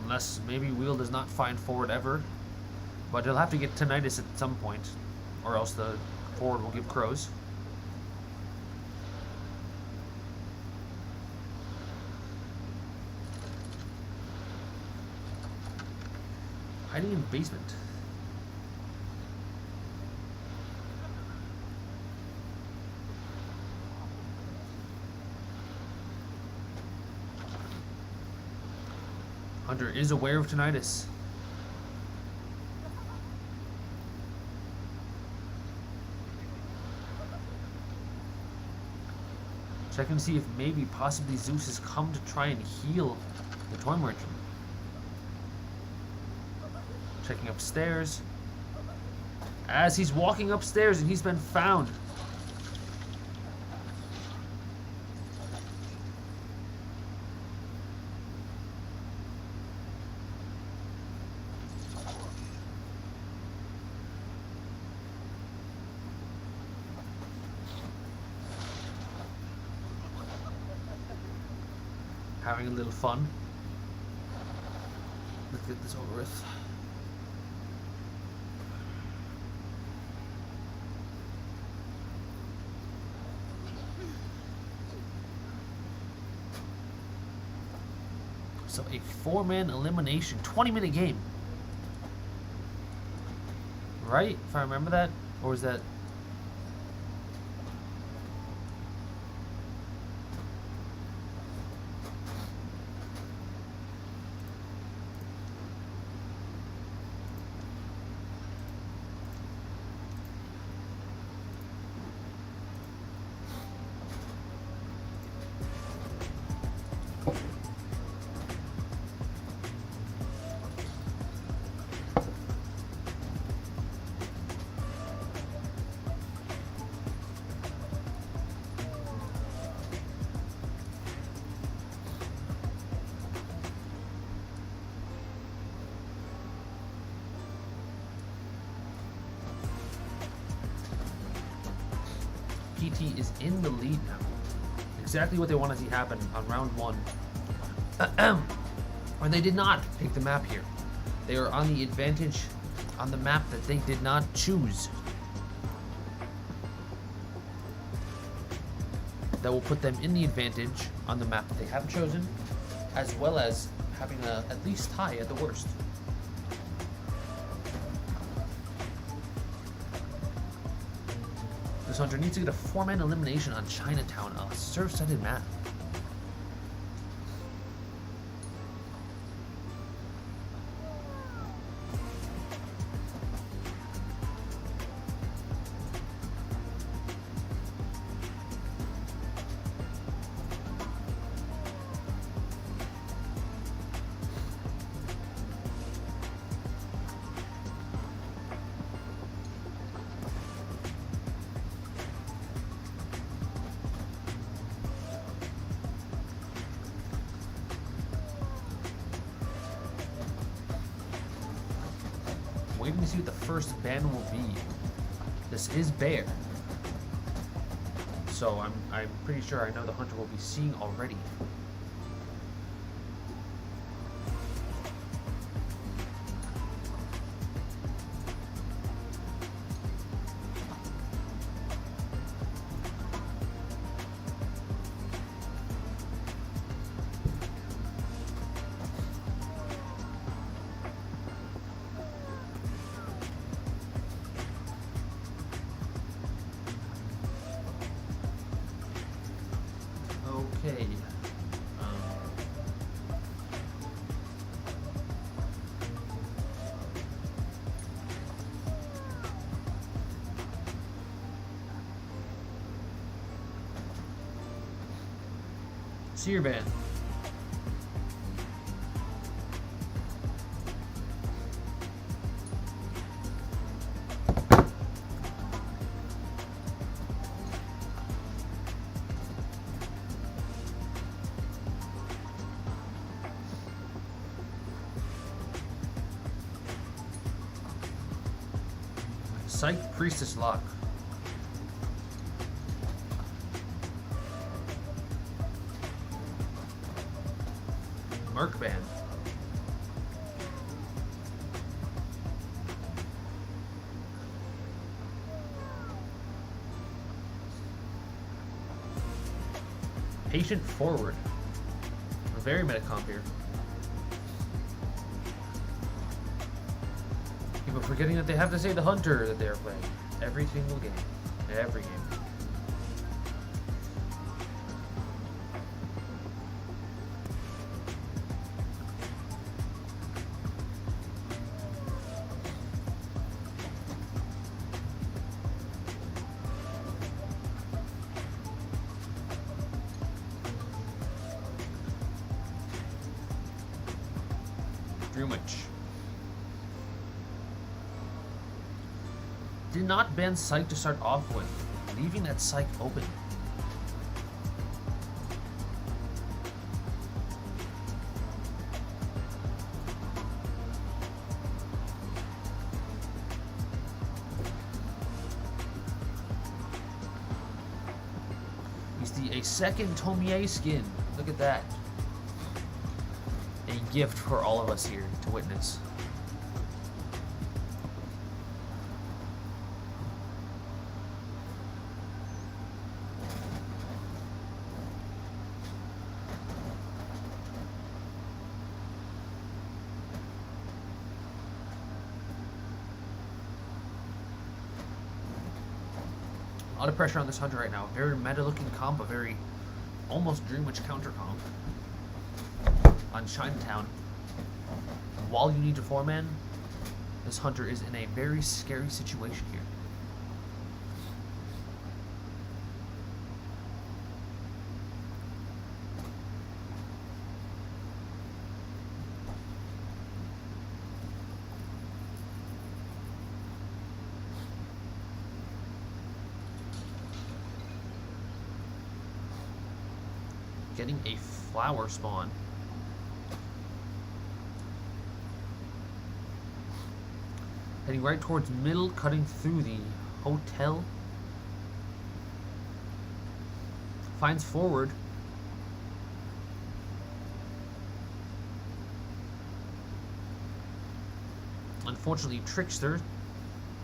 Unless maybe Wheel does not find Ford ever. But he'll have to get Tinnitus at some point, or else the Ford will give crows. Hiding in the basement. Hunter is aware of Tinnitus. Checking to see if maybe possibly Zeus has come to try and heal the Toy Merchant. Checking upstairs. As he's walking upstairs and he's been found. Having a little fun. Let's get this over with. So a 4-man elimination, 20-minute game. Right? If I remember that? Or is that... PT is in the lead now. Exactly what they want to see happen on round 1. Or they did not pick the map here. They are on the advantage on the map that they did not choose. That will put them in the advantage on the map that they have chosen, as well as having a at least tie at the worst. This hunter needs to get a 4-man elimination on Chinatown, a surf-sided map. waiting to see what the first ban will be. This is bear. So I'm pretty sure I know the hunter will be seeing already. Okay. Seer ban. Psych Priestess lock. Merc ban. Patient forward. A very meta comp here. People forgetting that they have to say the hunter that they are playing. Every single game. Every game. Did not ban Psych to start off with, leaving that Psych open. We see a second Tomie skin. Look at that. A gift for all of us here to witness. A lot of pressure on this hunter right now. Very meta looking comp, a very almost Dream Witch counter comp on Chinatown. While you need to 4-man, this hunter is in a very scary situation here. Getting a flower spawn. Heading right towards middle, cutting through the hotel. Finds forward. Unfortunately, Trickster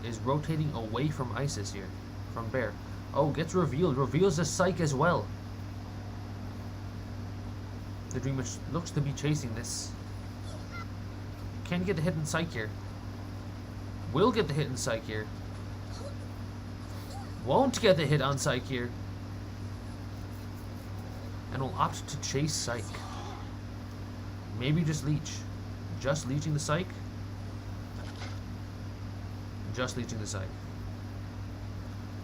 is rotating away from Isis here, from Bear. Oh, gets revealed. Reveals the Psych as well. The Dream Witch looks to be chasing this. Can't get the hit in Psych here. Will get the hit in Psych here. Won't get the hit on Psych here. And will opt to chase Psych. Maybe just leech. Just leeching the Psych. Just leeching the Psych.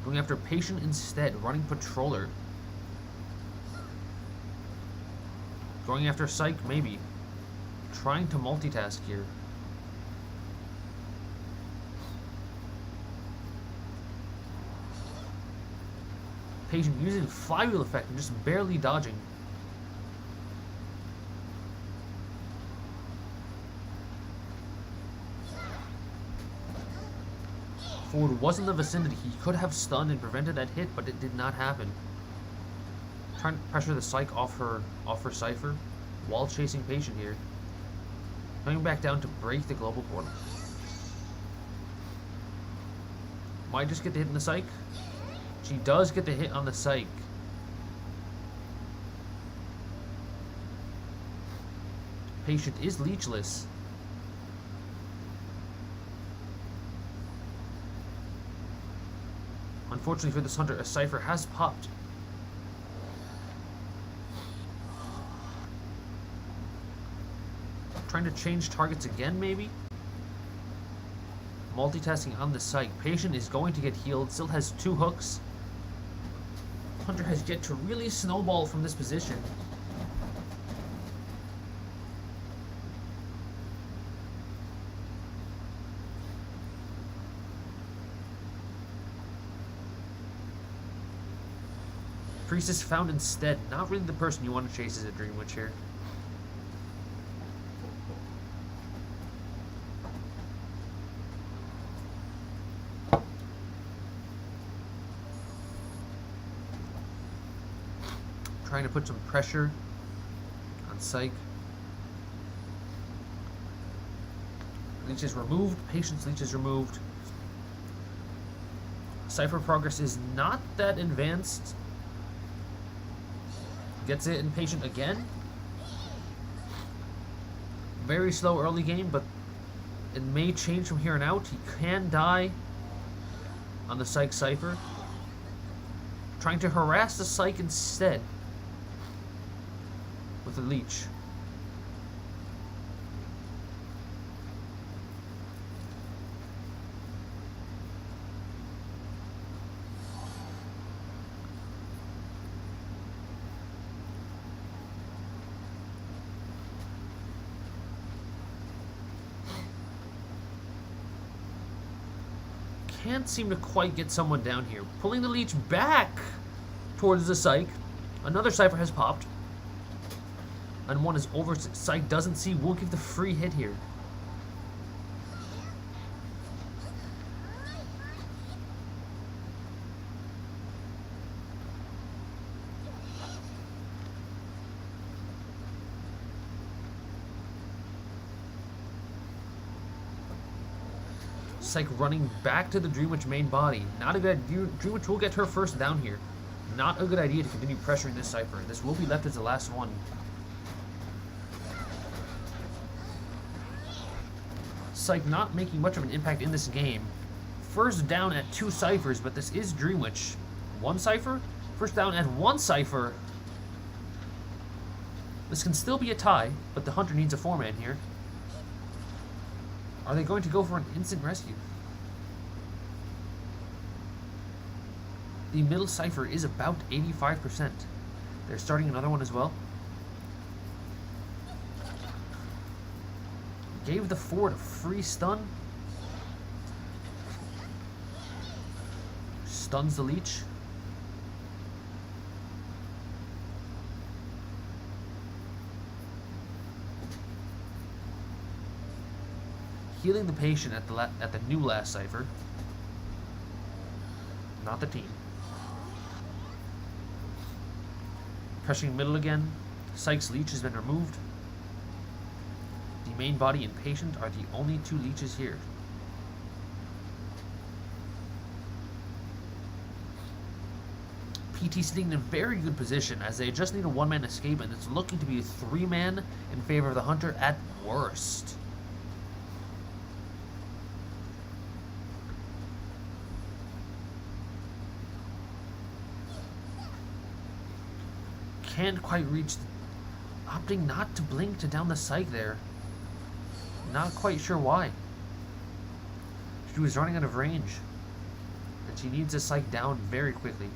Going after Patient instead. Running Patroller. Going after Psych, maybe. Trying to multitask here. Patient using flywheel effect and just barely dodging. Ford was in the vicinity. He could have stunned and prevented that hit, but it did not happen. Trying to pressure the Psych off her Cypher while chasing Patient here. Coming back down to break the global portal. Might just get the hit in the Psych. She does get the hit on the Psych. Patient is leechless. Unfortunately for this Hunter, a Cypher has popped. Trying to change targets again, maybe? Multitasking on the Psych. Patient is going to get healed, still has 2 hooks. Hunter has yet to really snowball from this position. Priestess found instead. Not really the person you want to chase as a Dream Witch here. Trying to put some pressure on Psych. Leech is removed. Patient's Leech is removed. Cypher progress is not that advanced. Gets it in Patient again. Very slow early game, but it may change from here on out. He can die on the Psych Cypher. Trying to harass the Psych instead with a Leech. Can't seem to quite get someone down here. Pulling the Leech back towards the Psych. Another Cypher has popped. And one is over. Psych doesn't see. We'll give the free hit here. Psych running back to the Dream Witch main body. Not a good idea. Dream Witch will get her first down here. Not a good idea to continue pressuring this Cypher. This will be left as the last one. Psych not making much of an impact in this game. First down at 2 Cyphers, but this is Dream Witch. 1 Cypher? First down at 1 Cypher. This can still be a tie, but the Hunter needs a 4-man here. Are they going to go for an instant rescue? The middle Cypher is about 85%. They're starting another one as well. Gave the Ford a free stun. Stuns the Leech. Healing the Patient at the new last Cypher. Not the team. Pressuring middle again. Psych's Leech has been removed. The main body and Patient are the only 2 Leeches here. PT sitting in a very good position as they just need a 1-man escape, and it's looking to be a 3-man in favor of the Hunter at worst. Can't quite reach. Opting not to blink to down the Psych there. Not quite sure why. She was running out of range. And she needs a Psych down very quickly.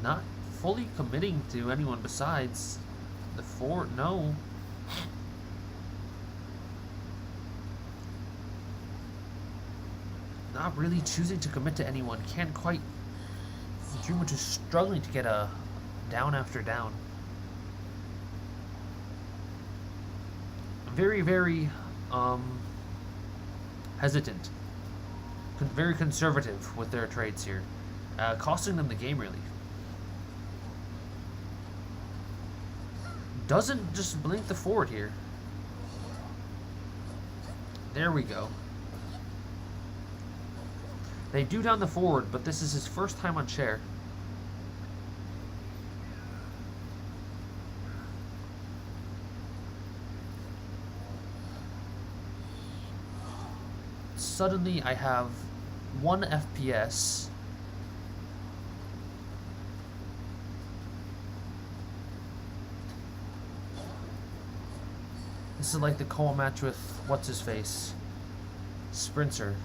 Not fully committing to anyone besides the 4. No. not really choosing to commit to anyone. Can't quite. Dreamer is struggling to get a down after down. Very, very hesitant. Very conservative with their trades here. Costing them the game, really. Doesn't just blink the forward here. There we go. They do down the forward, but this is his first time on chair. Suddenly I have 1 FPS. This is like the co match with what's his face? Sprinter.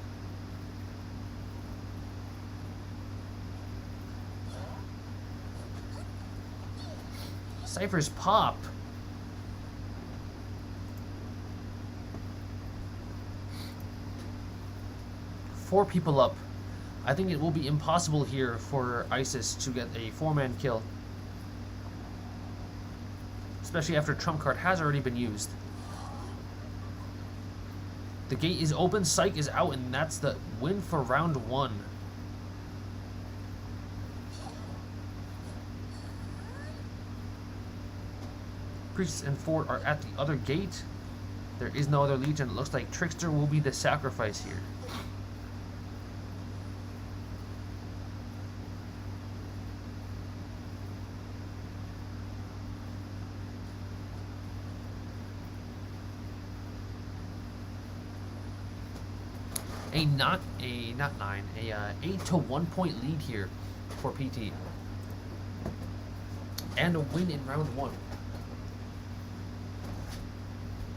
Cypher's pop. Four people up. I think it will be impossible here for ISIS to get a 4-man kill. Especially after trump card has already been used. The gate is open, Psych is out, and that's the win for round 1. Priest and Fort are at the other gate. There is no other Legion. It looks like Trickster will be the sacrifice here. Not 9, a 8 to 1 point lead here for PT. And a win in round 1.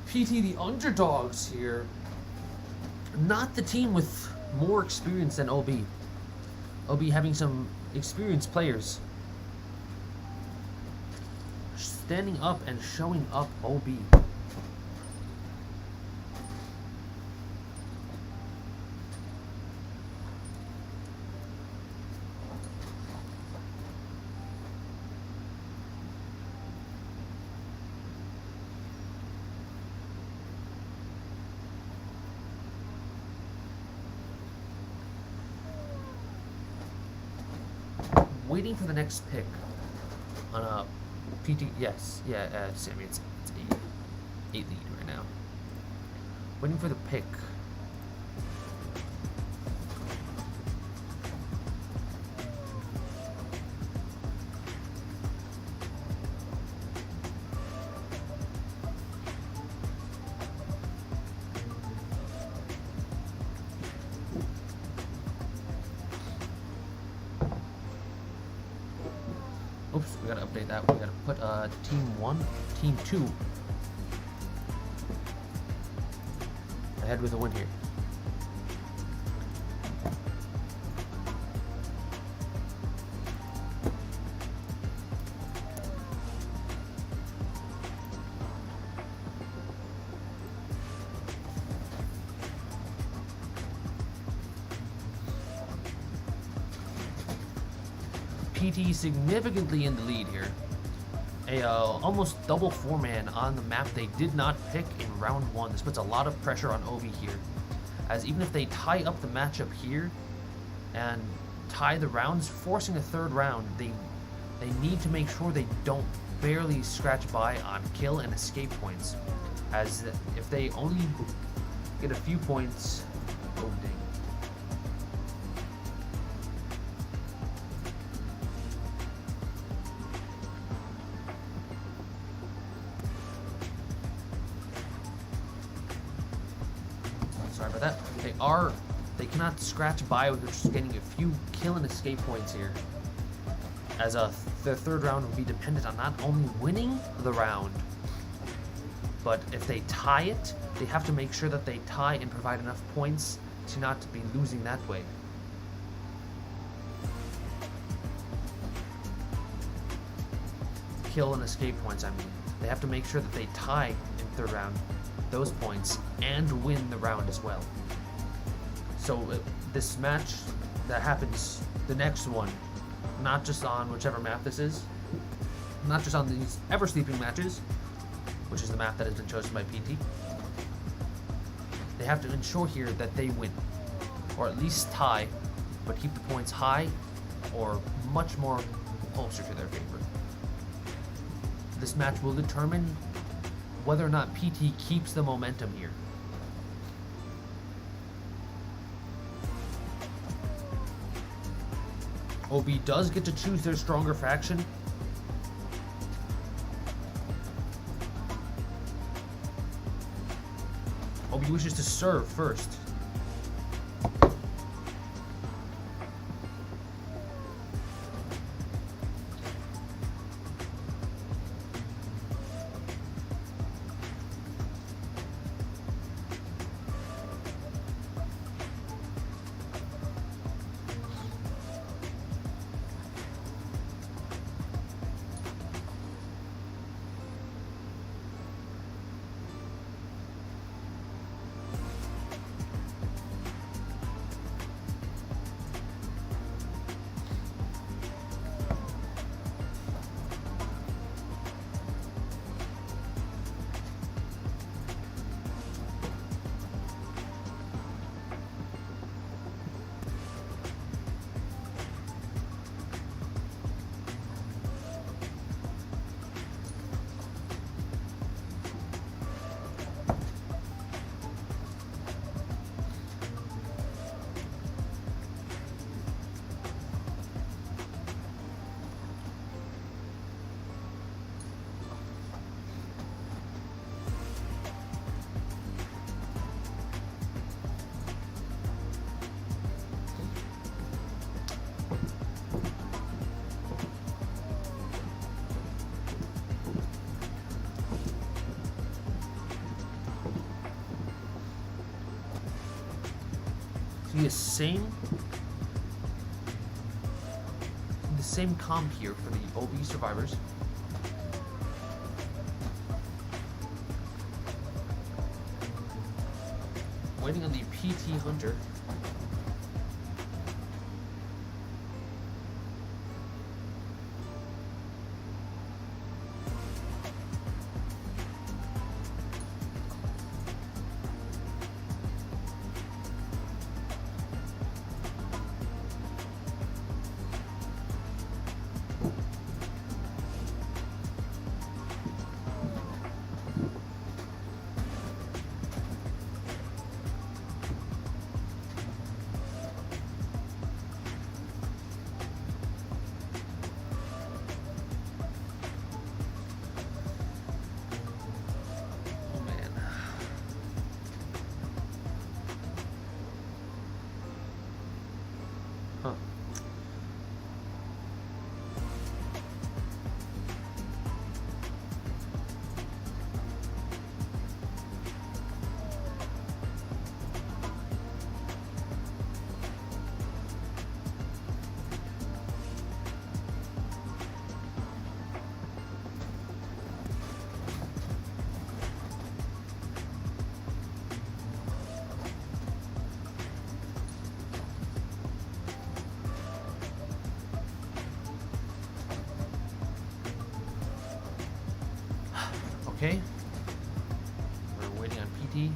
PT, the underdogs here. Not the team with more experience than OB. OB having some experienced players. Standing up and showing up OB. Waiting for the next pick on a PT. Yes, yeah, Sammy, it's 8 lead right now. Waiting for the pick. Oops, we gotta update that. We gotta put team 1, team 2 ahead with a win here. PT significantly in the lead here. A almost double 4-man on the map they did not pick in round 1. This puts a lot of pressure on OB here, as even if they tie up the matchup here and tie the rounds, forcing a 3rd round, they need to make sure they don't barely scratch by on kill and escape points, as if they only get a few points, oh dang. Sorry about that. They cannot scratch by with just getting a few kill and escape points here, as their 3rd round will be dependent on not only winning the round, but if they tie it, they have to make sure that they tie and provide enough points to not be losing that way. Kill and escape points, I mean. They have to make sure that they tie in 3rd round those points and win the round as well. This match that happens, the next one, not just on whichever map this is, not just on these ever sleeping matches, which is the map that has been chosen by PT. They have to ensure here that they win, or at least tie, but keep the points high or much more closer to their favor. This match will determine whether or not PT keeps the momentum here. OB does get to choose their stronger faction. OB wishes to serve first. The same comp here for the OB survivors. Waiting on the PT Hunter. Okay, we're waiting on PT.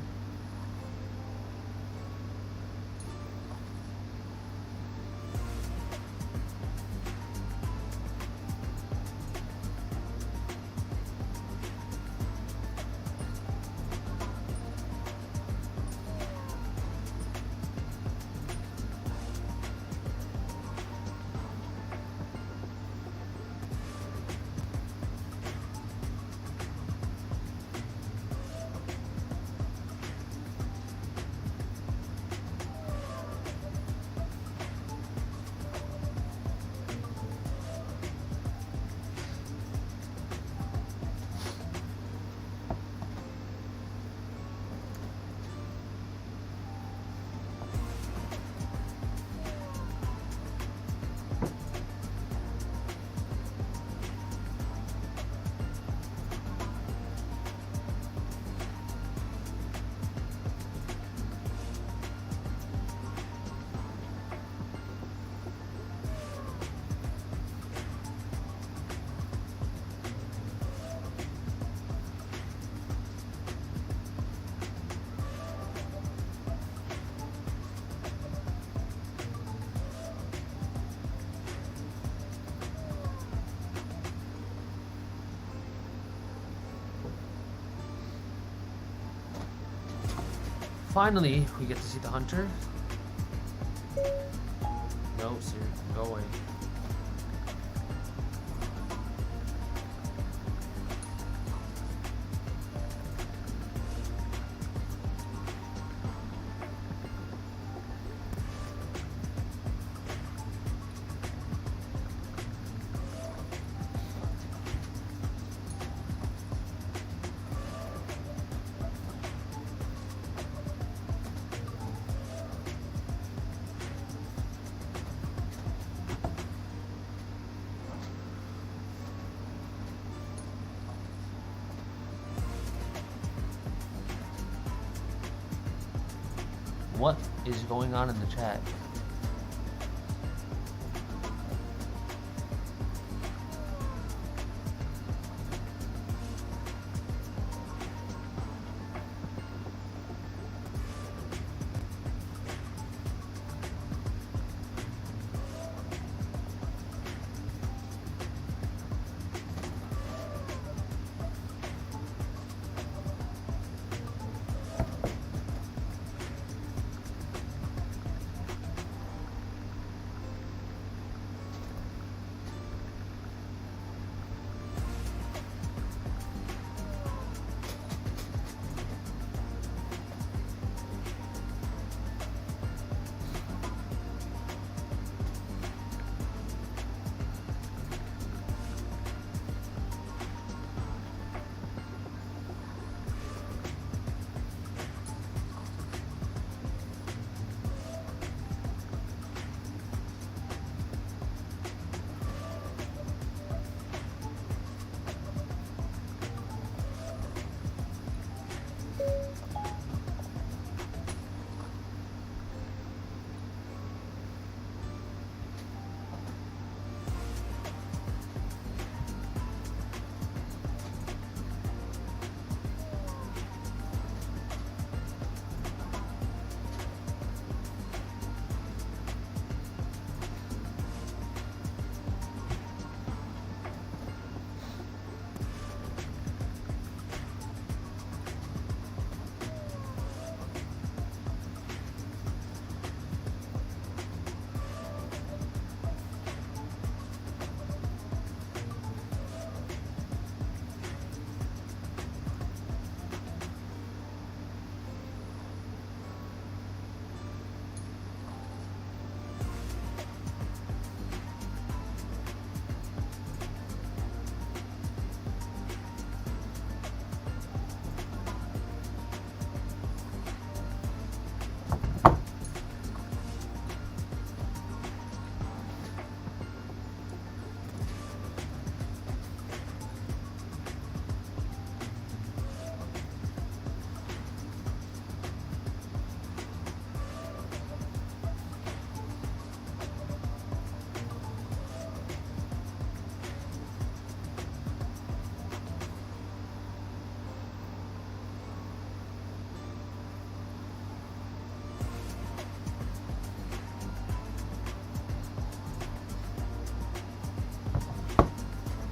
Finally, we get to see the hunter. No, sir, go away. What is going on in the chat?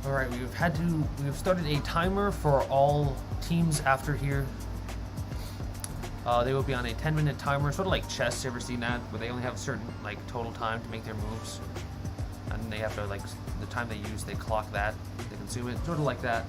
Alright, we've started a timer for all teams after here. They will be on a 10-minute timer, sort of like chess. You ever seen that? Where they only have a certain total time to make their moves, and they have to the time they use, they clock that, they consume it, sort of like that.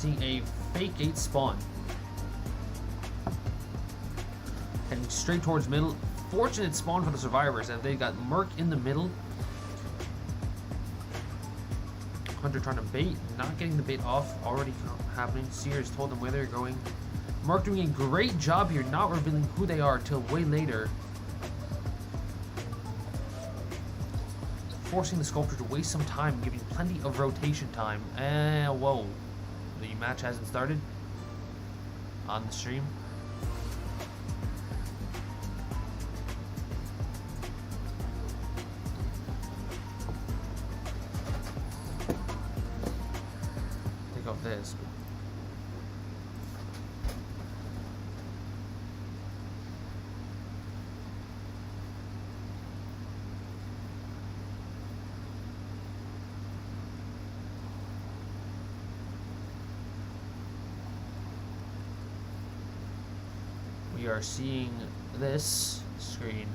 seeing a fake 8 spawn. Heading straight towards middle. Fortunate spawn for the survivors, and they got Merc in the middle. Hunter trying to bait, not getting the bait off, already happening. Sears told them where they're going. Merc doing a great job here, not revealing who they are till way later. Forcing the sculptor to waste some time, giving plenty of rotation time. Whoa. The match hasn't started on the stream. Take off this. We are seeing this screen.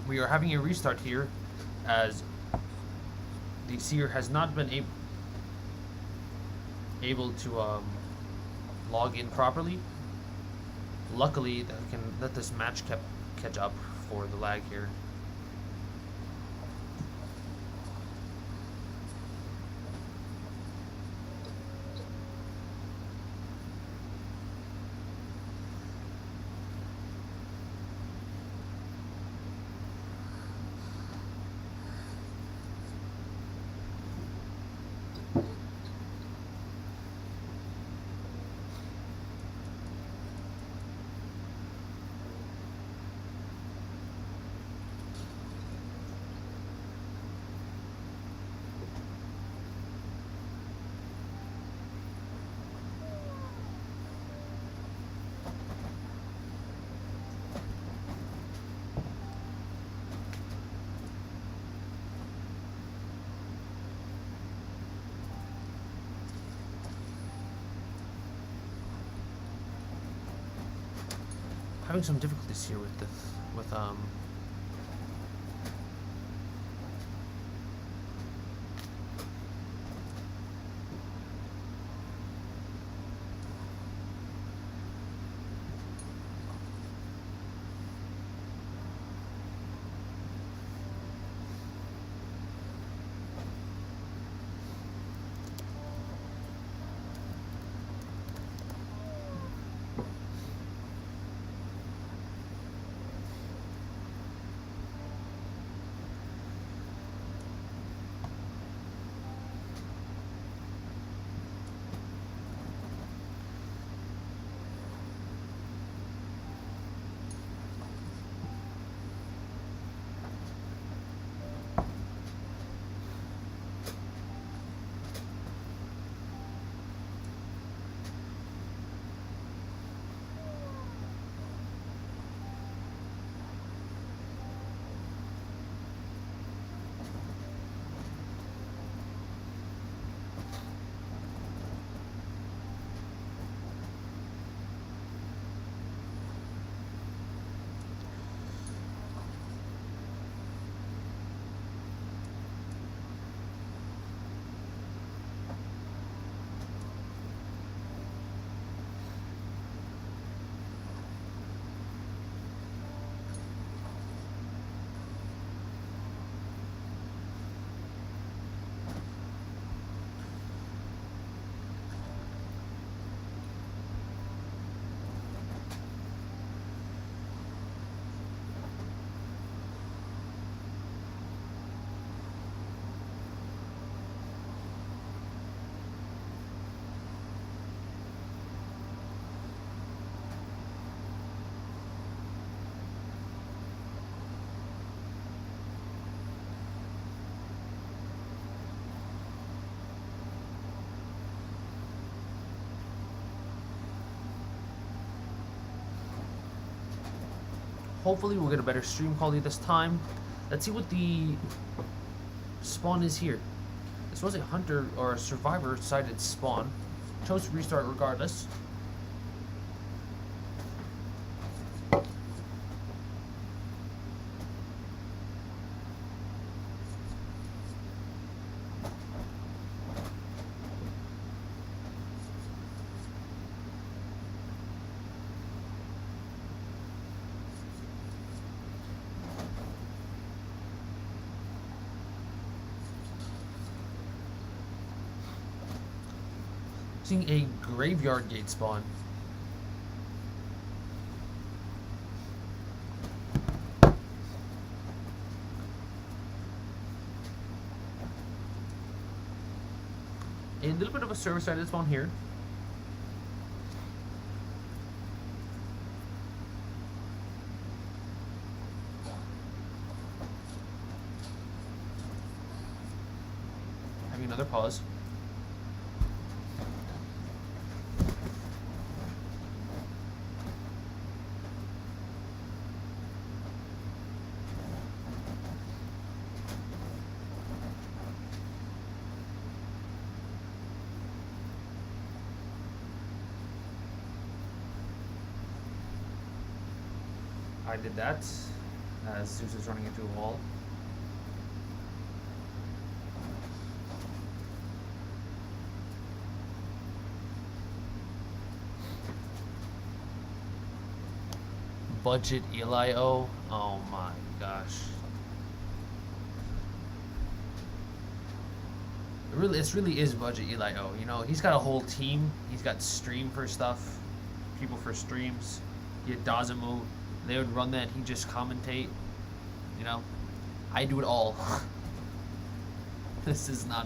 We are having a restart here, as the Seer has not been able to log in properly. Luckily, that can let this match catch up for the lag here. Having some difficulties here with Hopefully we'll get a better stream quality this time. Let's see what the spawn is here. This was a hunter or a survivor sided spawn. Chose to restart regardless. Seeing a graveyard gate spawn. A little bit of a server-sided spawn here. Having another pause. I did that as Zeus is running into a wall. Budget Elio. Oh my gosh. This really is budget Elio. You know, he's got a whole team. He's got stream for stuff, people for streams. He had Dazamu. They would run that, he'd just commentate. You know, I do it all. This is not.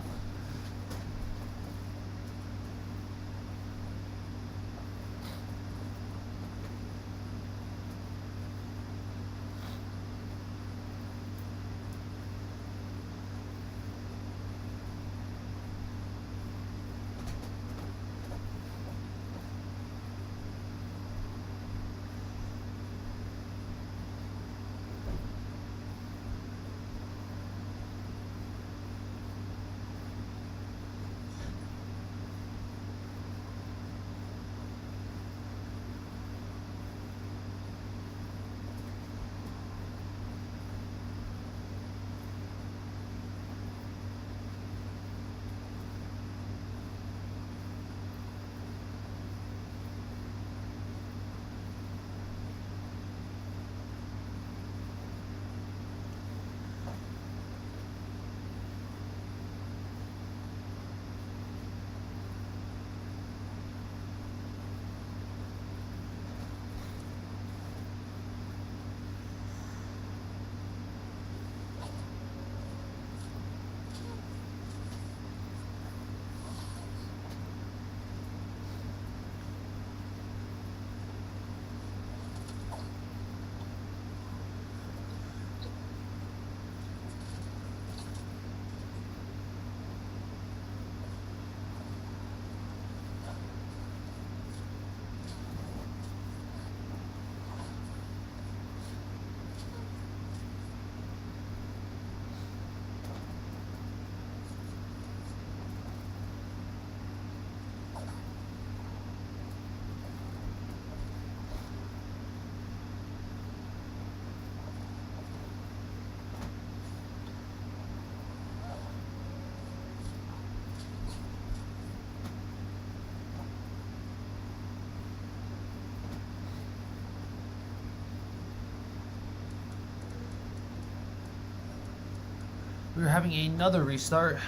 We're having another restart.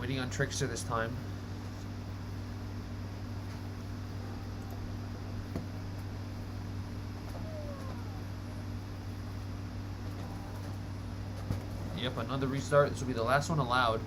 Waiting on Trickster this time. Yep, another restart. This will be the last one allowed.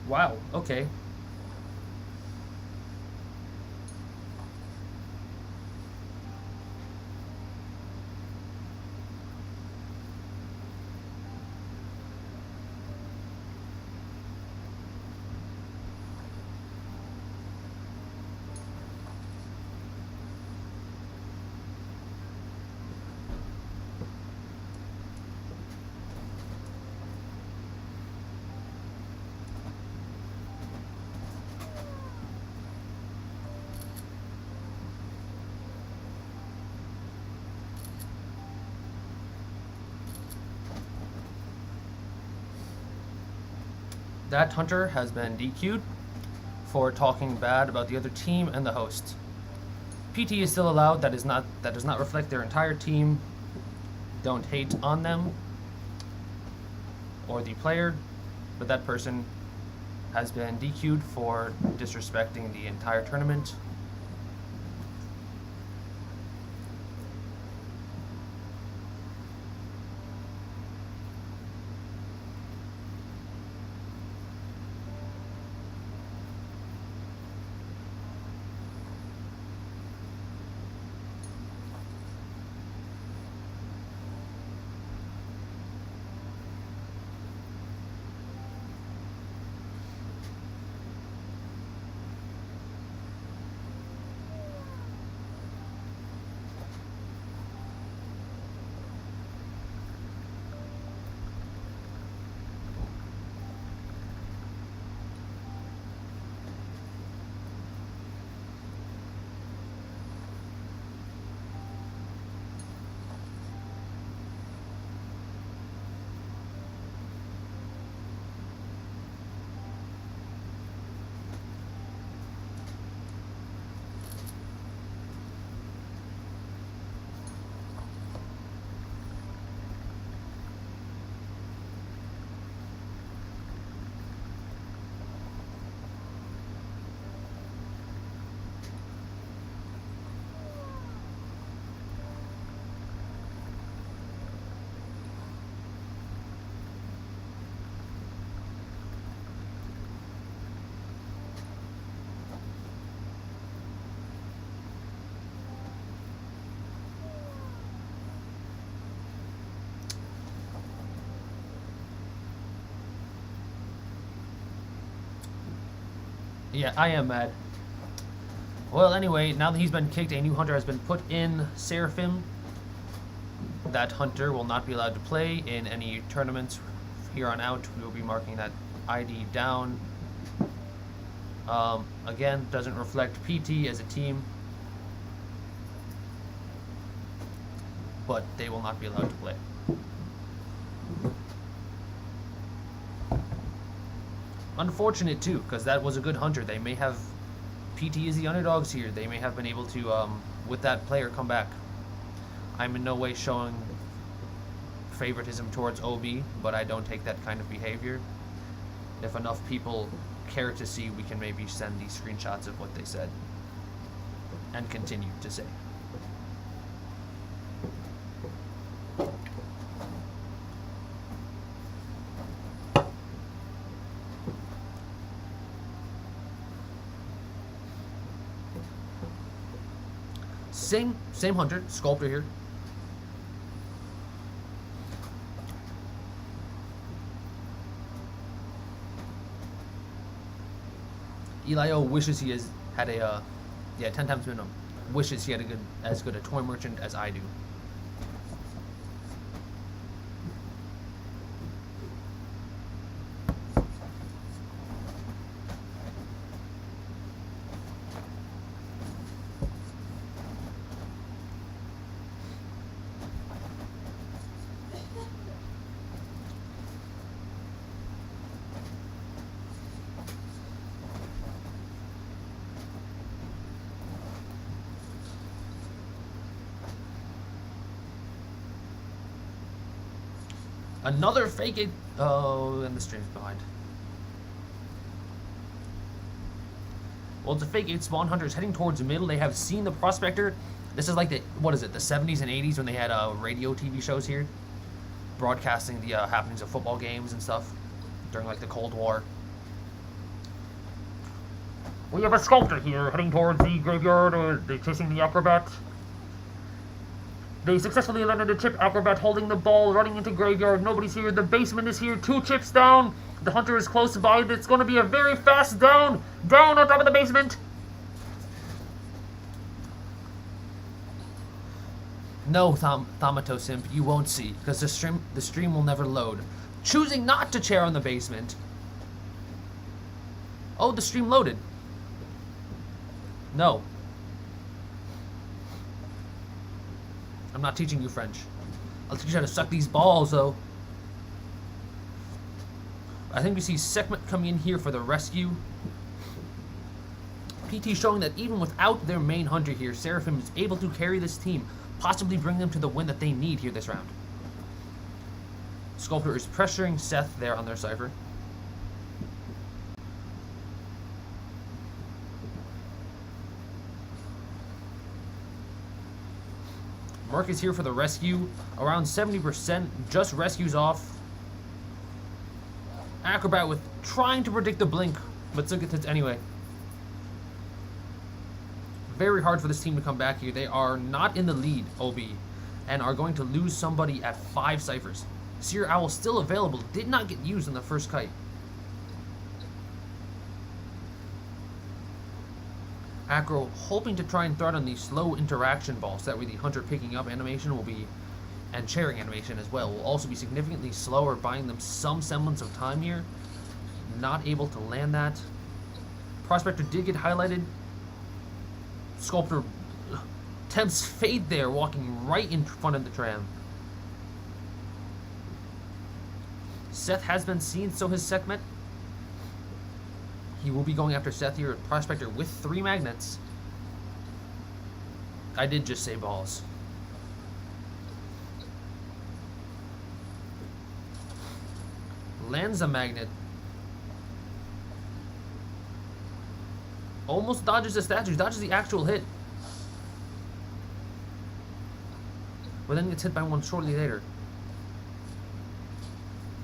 Wow, okay. That hunter has been DQ'd for talking bad about the other team and the host. PT is still allowed. That does not reflect their entire team. Don't hate on them or the player, but that person has been DQ'd for disrespecting the entire tournament. Yeah, I am mad. Well, anyway, now that he's been kicked, a new hunter has been put in, Seraphim. That hunter will not be allowed to play in any tournaments here on out. We will be marking that ID down. Again, doesn't reflect PT as a team. but they will not be allowed to play. Unfortunate too, because that was a good hunter. They may have, PT is the underdogs here. They may have been able to, with that player, come back. I'm in no way showing favoritism towards OB, but I don't take that kind of behavior. If enough people care to see, we can maybe send these screenshots of what they said and continue to say. Same hunter, Sculptor here. Elio wishes he had a, 10 times minimum. Wishes he had as good a toy merchant as I do. Another fake it. Oh, and the stream's behind. Well, it's a fake 8 spawn hunters heading towards the middle. They have seen the prospector. This is like the, what is it, the 70s and 80s when they had radio TV shows here, broadcasting the happenings of football games and stuff during like the Cold War. We have a sculptor here heading towards the graveyard, or they're chasing the acrobat. They successfully landed a chip. Acrobat holding the ball, running into graveyard. Nobody's here. The basement is here. 2 chips down. The hunter is close by. It's going to be a very fast down. Down on top of the basement. No, Thaumato Simp, you won't see, because the stream will never load. Choosing not to chair on the basement. Oh, the stream loaded. No. I'm not teaching you French. I'll teach you how to suck these balls, though. I think we see Sekhmet coming in here for the rescue. PT showing that even without their main hunter here, Seraphim is able to carry this team, possibly bring them to the win that they need here this round. Sculptor is pressuring Seth there on their cipher. Mark is here for the rescue. Around 70%, just rescues off. Acrobat with trying to predict the blink, but still gets hits anyway. Very hard for this team to come back here. They are not in the lead, OB, and are going to lose somebody at 5 ciphers. Seer Owl still available, did not get used in the first kite. Acro hoping to try and thread on the slow interaction balls. That way the hunter picking up animation will be, and chairing animation as well, will also be significantly slower, buying them some semblance of time here. Not able to land that. Prospector did get highlighted. Sculptor attempts fade there, walking right in front of the tram. Seth has been seen, so has Sekhmet. He will be going after Seth here, Prospector with 3 magnets. I did just say balls. Lands a magnet. Almost dodges the statue, dodges the actual hit. But then gets hit by one shortly later.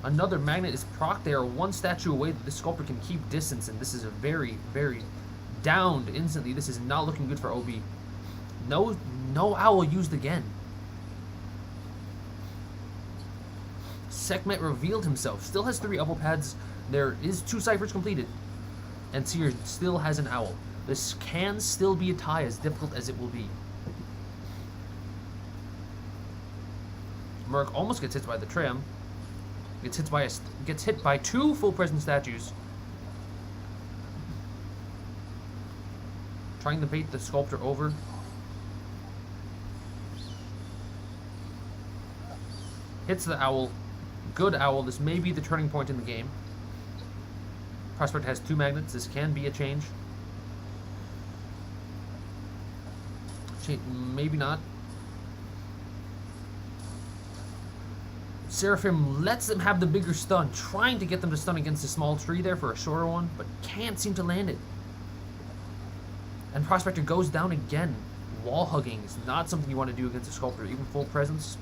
Another magnet is proc. They are 1 statue away that the sculptor can keep distance, and this is a very, very downed instantly. This is not looking good for OB. No owl used again. Sekhmet revealed himself. Still has 3 upper pads. There is 2 ciphers completed. And Seer still has an owl. This can still be a tie, as difficult as it will be. Merc almost gets hit by the tram. Gets hit by 2 full present statues. Trying to bait the sculptor over. Hits the owl. Good owl. This may be the turning point in the game. Prospect has 2 magnets. This can be a change. Maybe not. Seraphim lets them have the bigger stun, trying to get them to stun against a small tree there for a shorter one, but can't seem to land it. And Prospector goes down again. Wall hugging is not something you want to do against a Sculptor. Even full presence,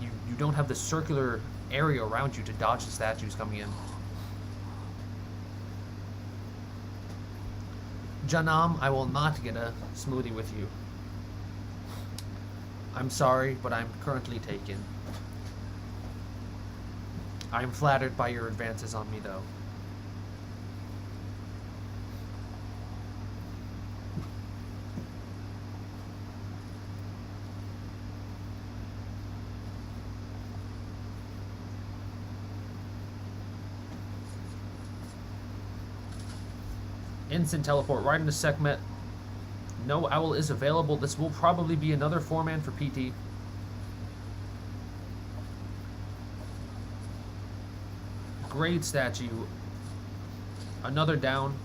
you don't have the circular area around you to dodge the statues coming in. Janam, I will not get a smoothie with you. I'm sorry, but I'm currently taken. I'm flattered by your advances on me, though. Instant teleport right into Sekhmet. No owl is available. This will probably be another 4-man for PT. Great statue. Another down.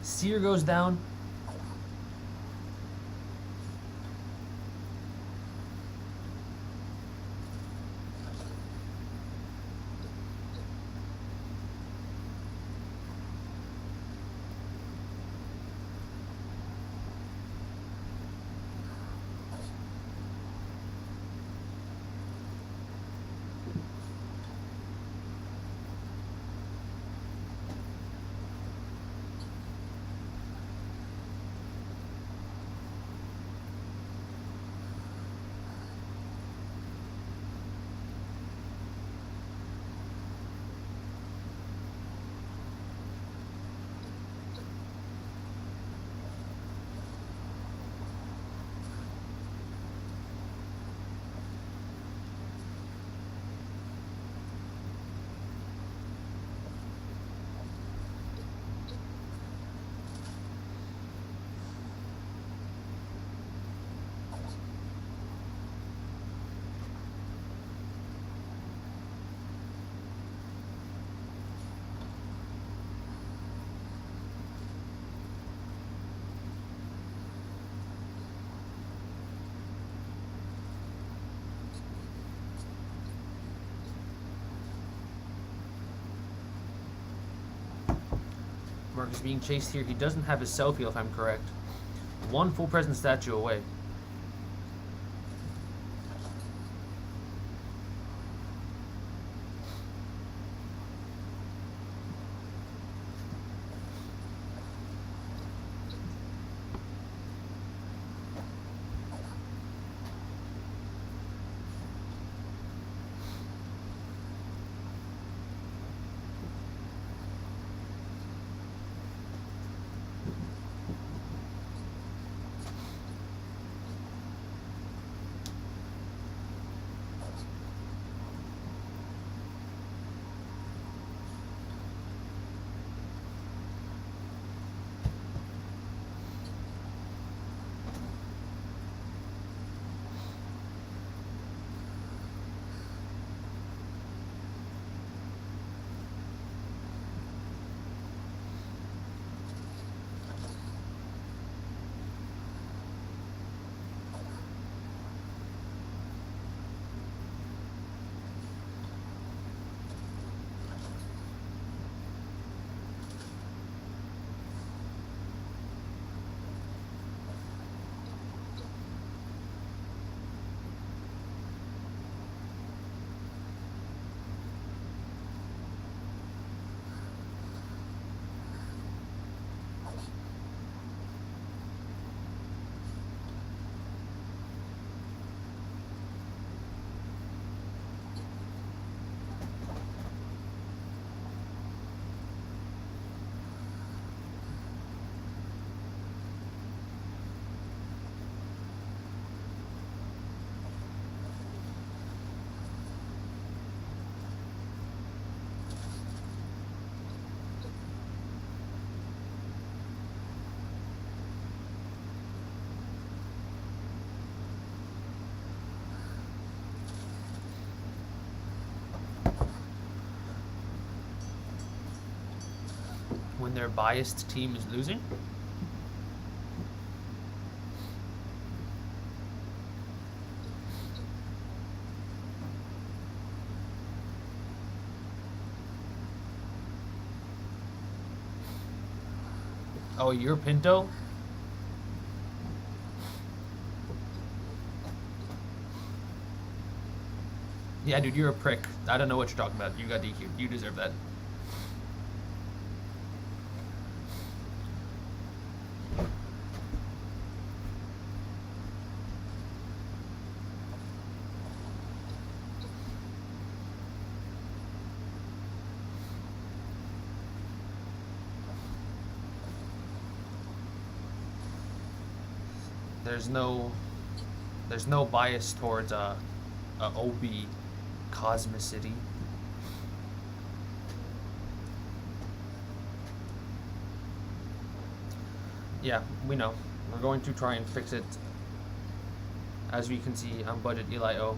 Seer goes down. Mark is being chased here. He doesn't have his selfie, if I'm correct. 1 full presence statue away. when their biased team is losing. Oh, you're Pinto? Yeah, dude, you're a prick. I don't know what you're talking about. You got DQ'd. You deserve that. There's no bias towards OB Cosmicity. Yeah, we know. We're going to try and fix it. As we can see on budget Eli O.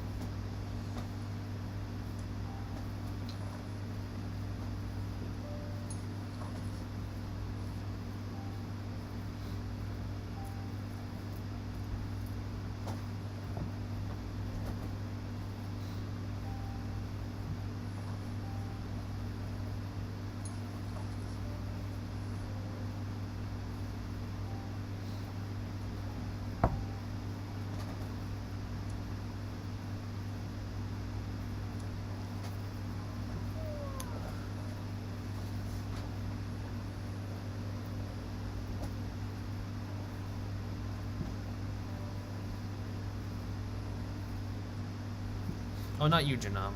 Oh, not you, Janam.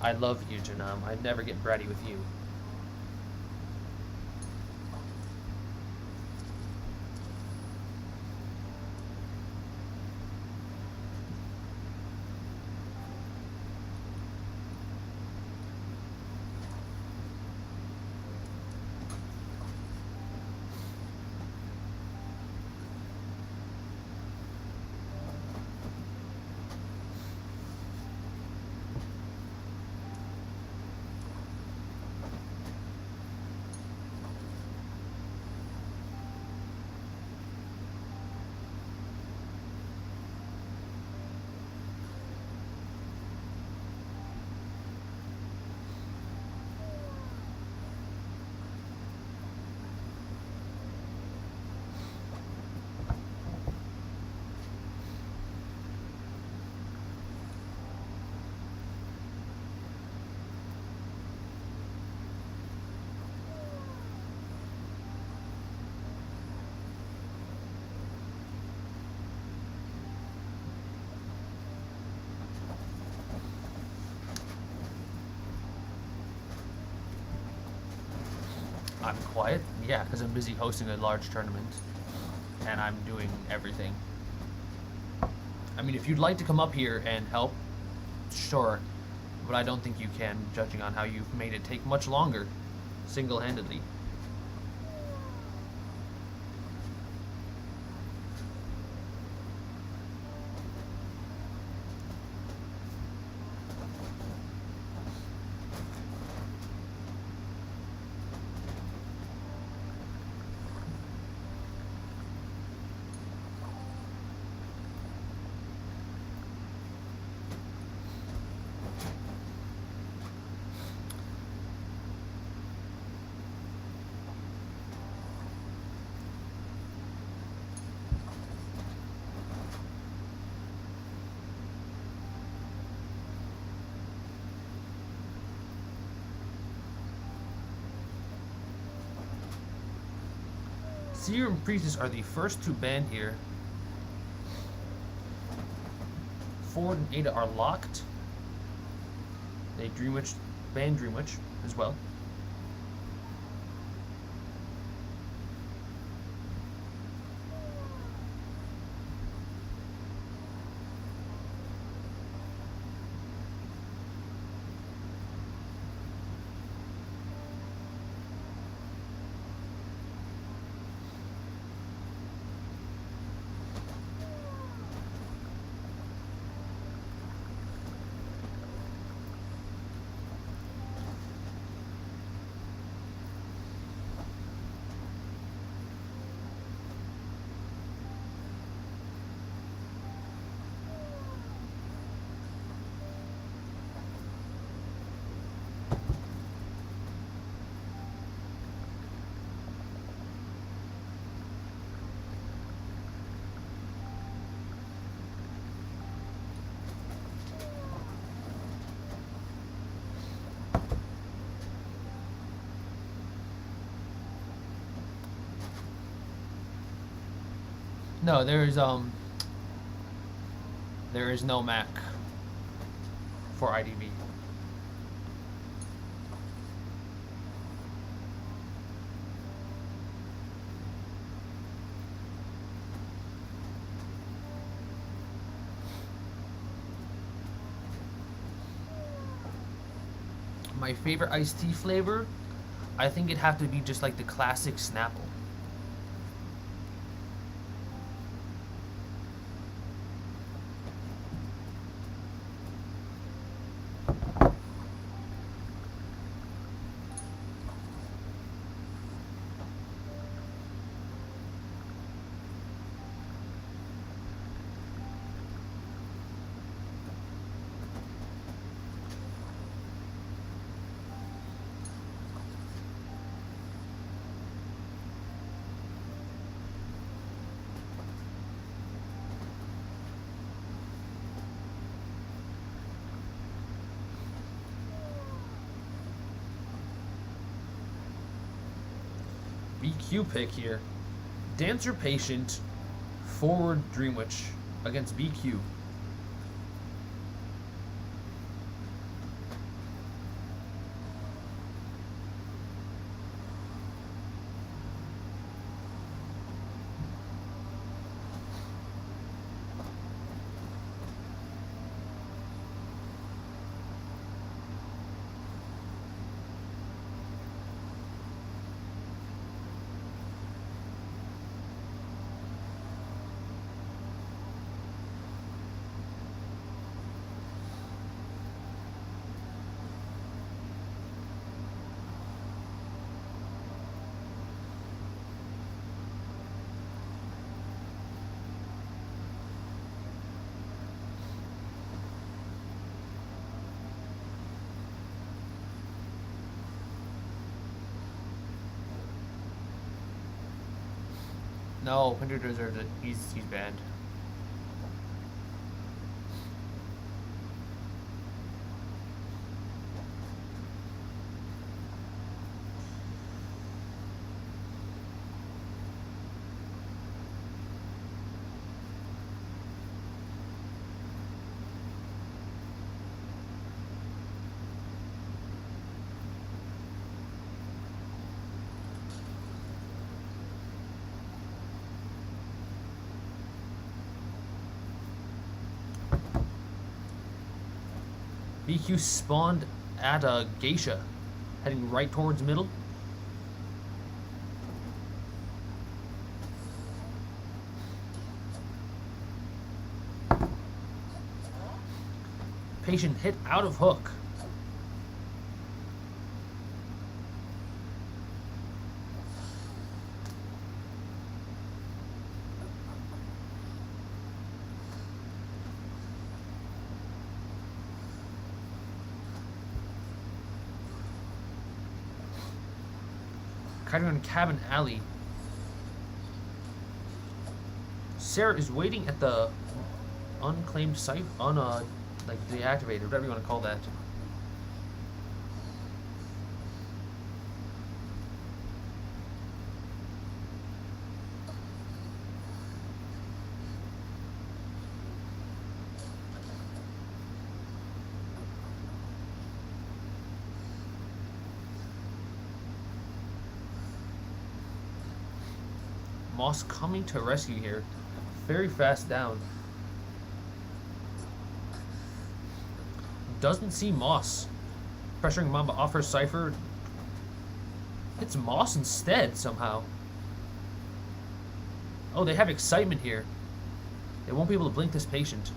I love you, Janam. I'd never get bratty with you. I'm quiet? Yeah, because I'm busy hosting a large tournament. And I'm doing everything. I mean, if you'd like to come up here and help, sure. But I don't think you can, judging on how you've made it take much longer, single-handedly. Seer and Priestess are the first to ban here. Ford and Ada are locked. They Dreamwitch ban Dreamwitch as well. No, there is no Mac for IDV. My favorite iced tea flavor, I think it'd have to be just like the classic Snapple. BQ pick here. Dancer Patient, forward Dreamwitch against BQ. No, Pinter deserves it. He's banned. BQ spawned at a Geisha, heading right towards middle. Patient hit out of hook. Kind of in Cabin Alley. Sarah is waiting at the unclaimed site, like deactivated, whatever you want to call that. Moss coming to rescue here. Very fast down. Doesn't see Moss. Pressuring Mamba off her Cypher. Hits Moss instead somehow. Oh, they have excitement here. They won't be able to blink this patient.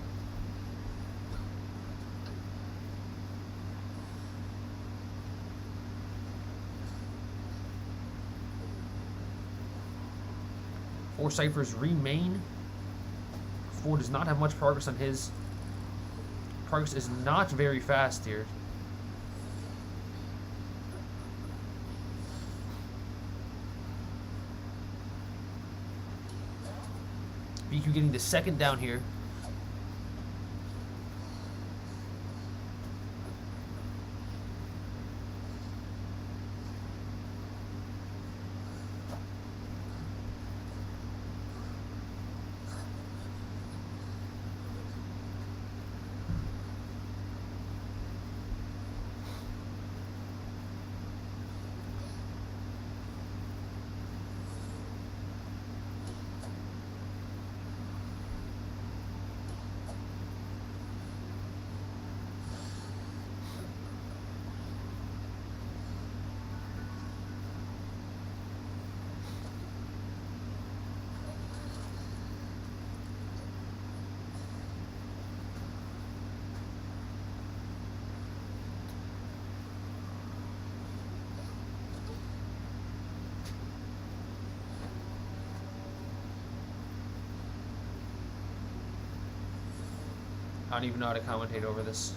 Four Cyphers remain. Four does not have much progress on his. Progress is not very fast here. BQ getting the second down here. I don't even know how to commentate over this.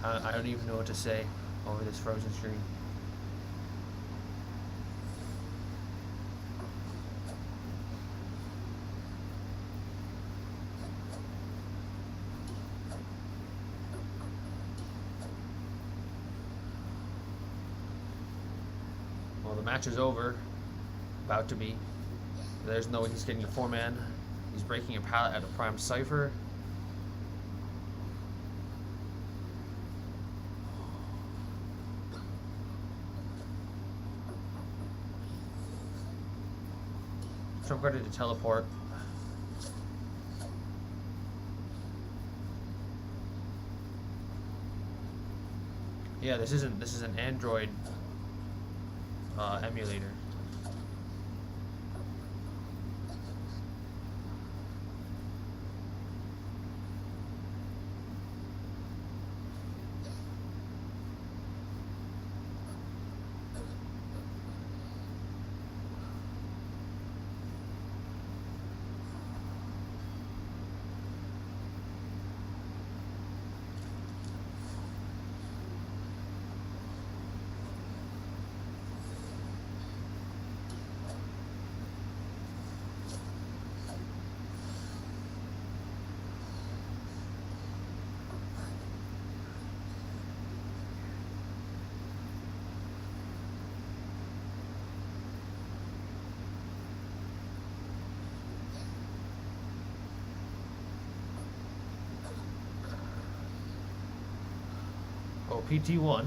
I don't even know what to say over this frozen screen. Well, the match is over. About to be. There's no way he's getting a 4-man. He's breaking a pallet at a prime cipher. Trump ready to teleport. Yeah, this is an Android emulator. Oh, PT1.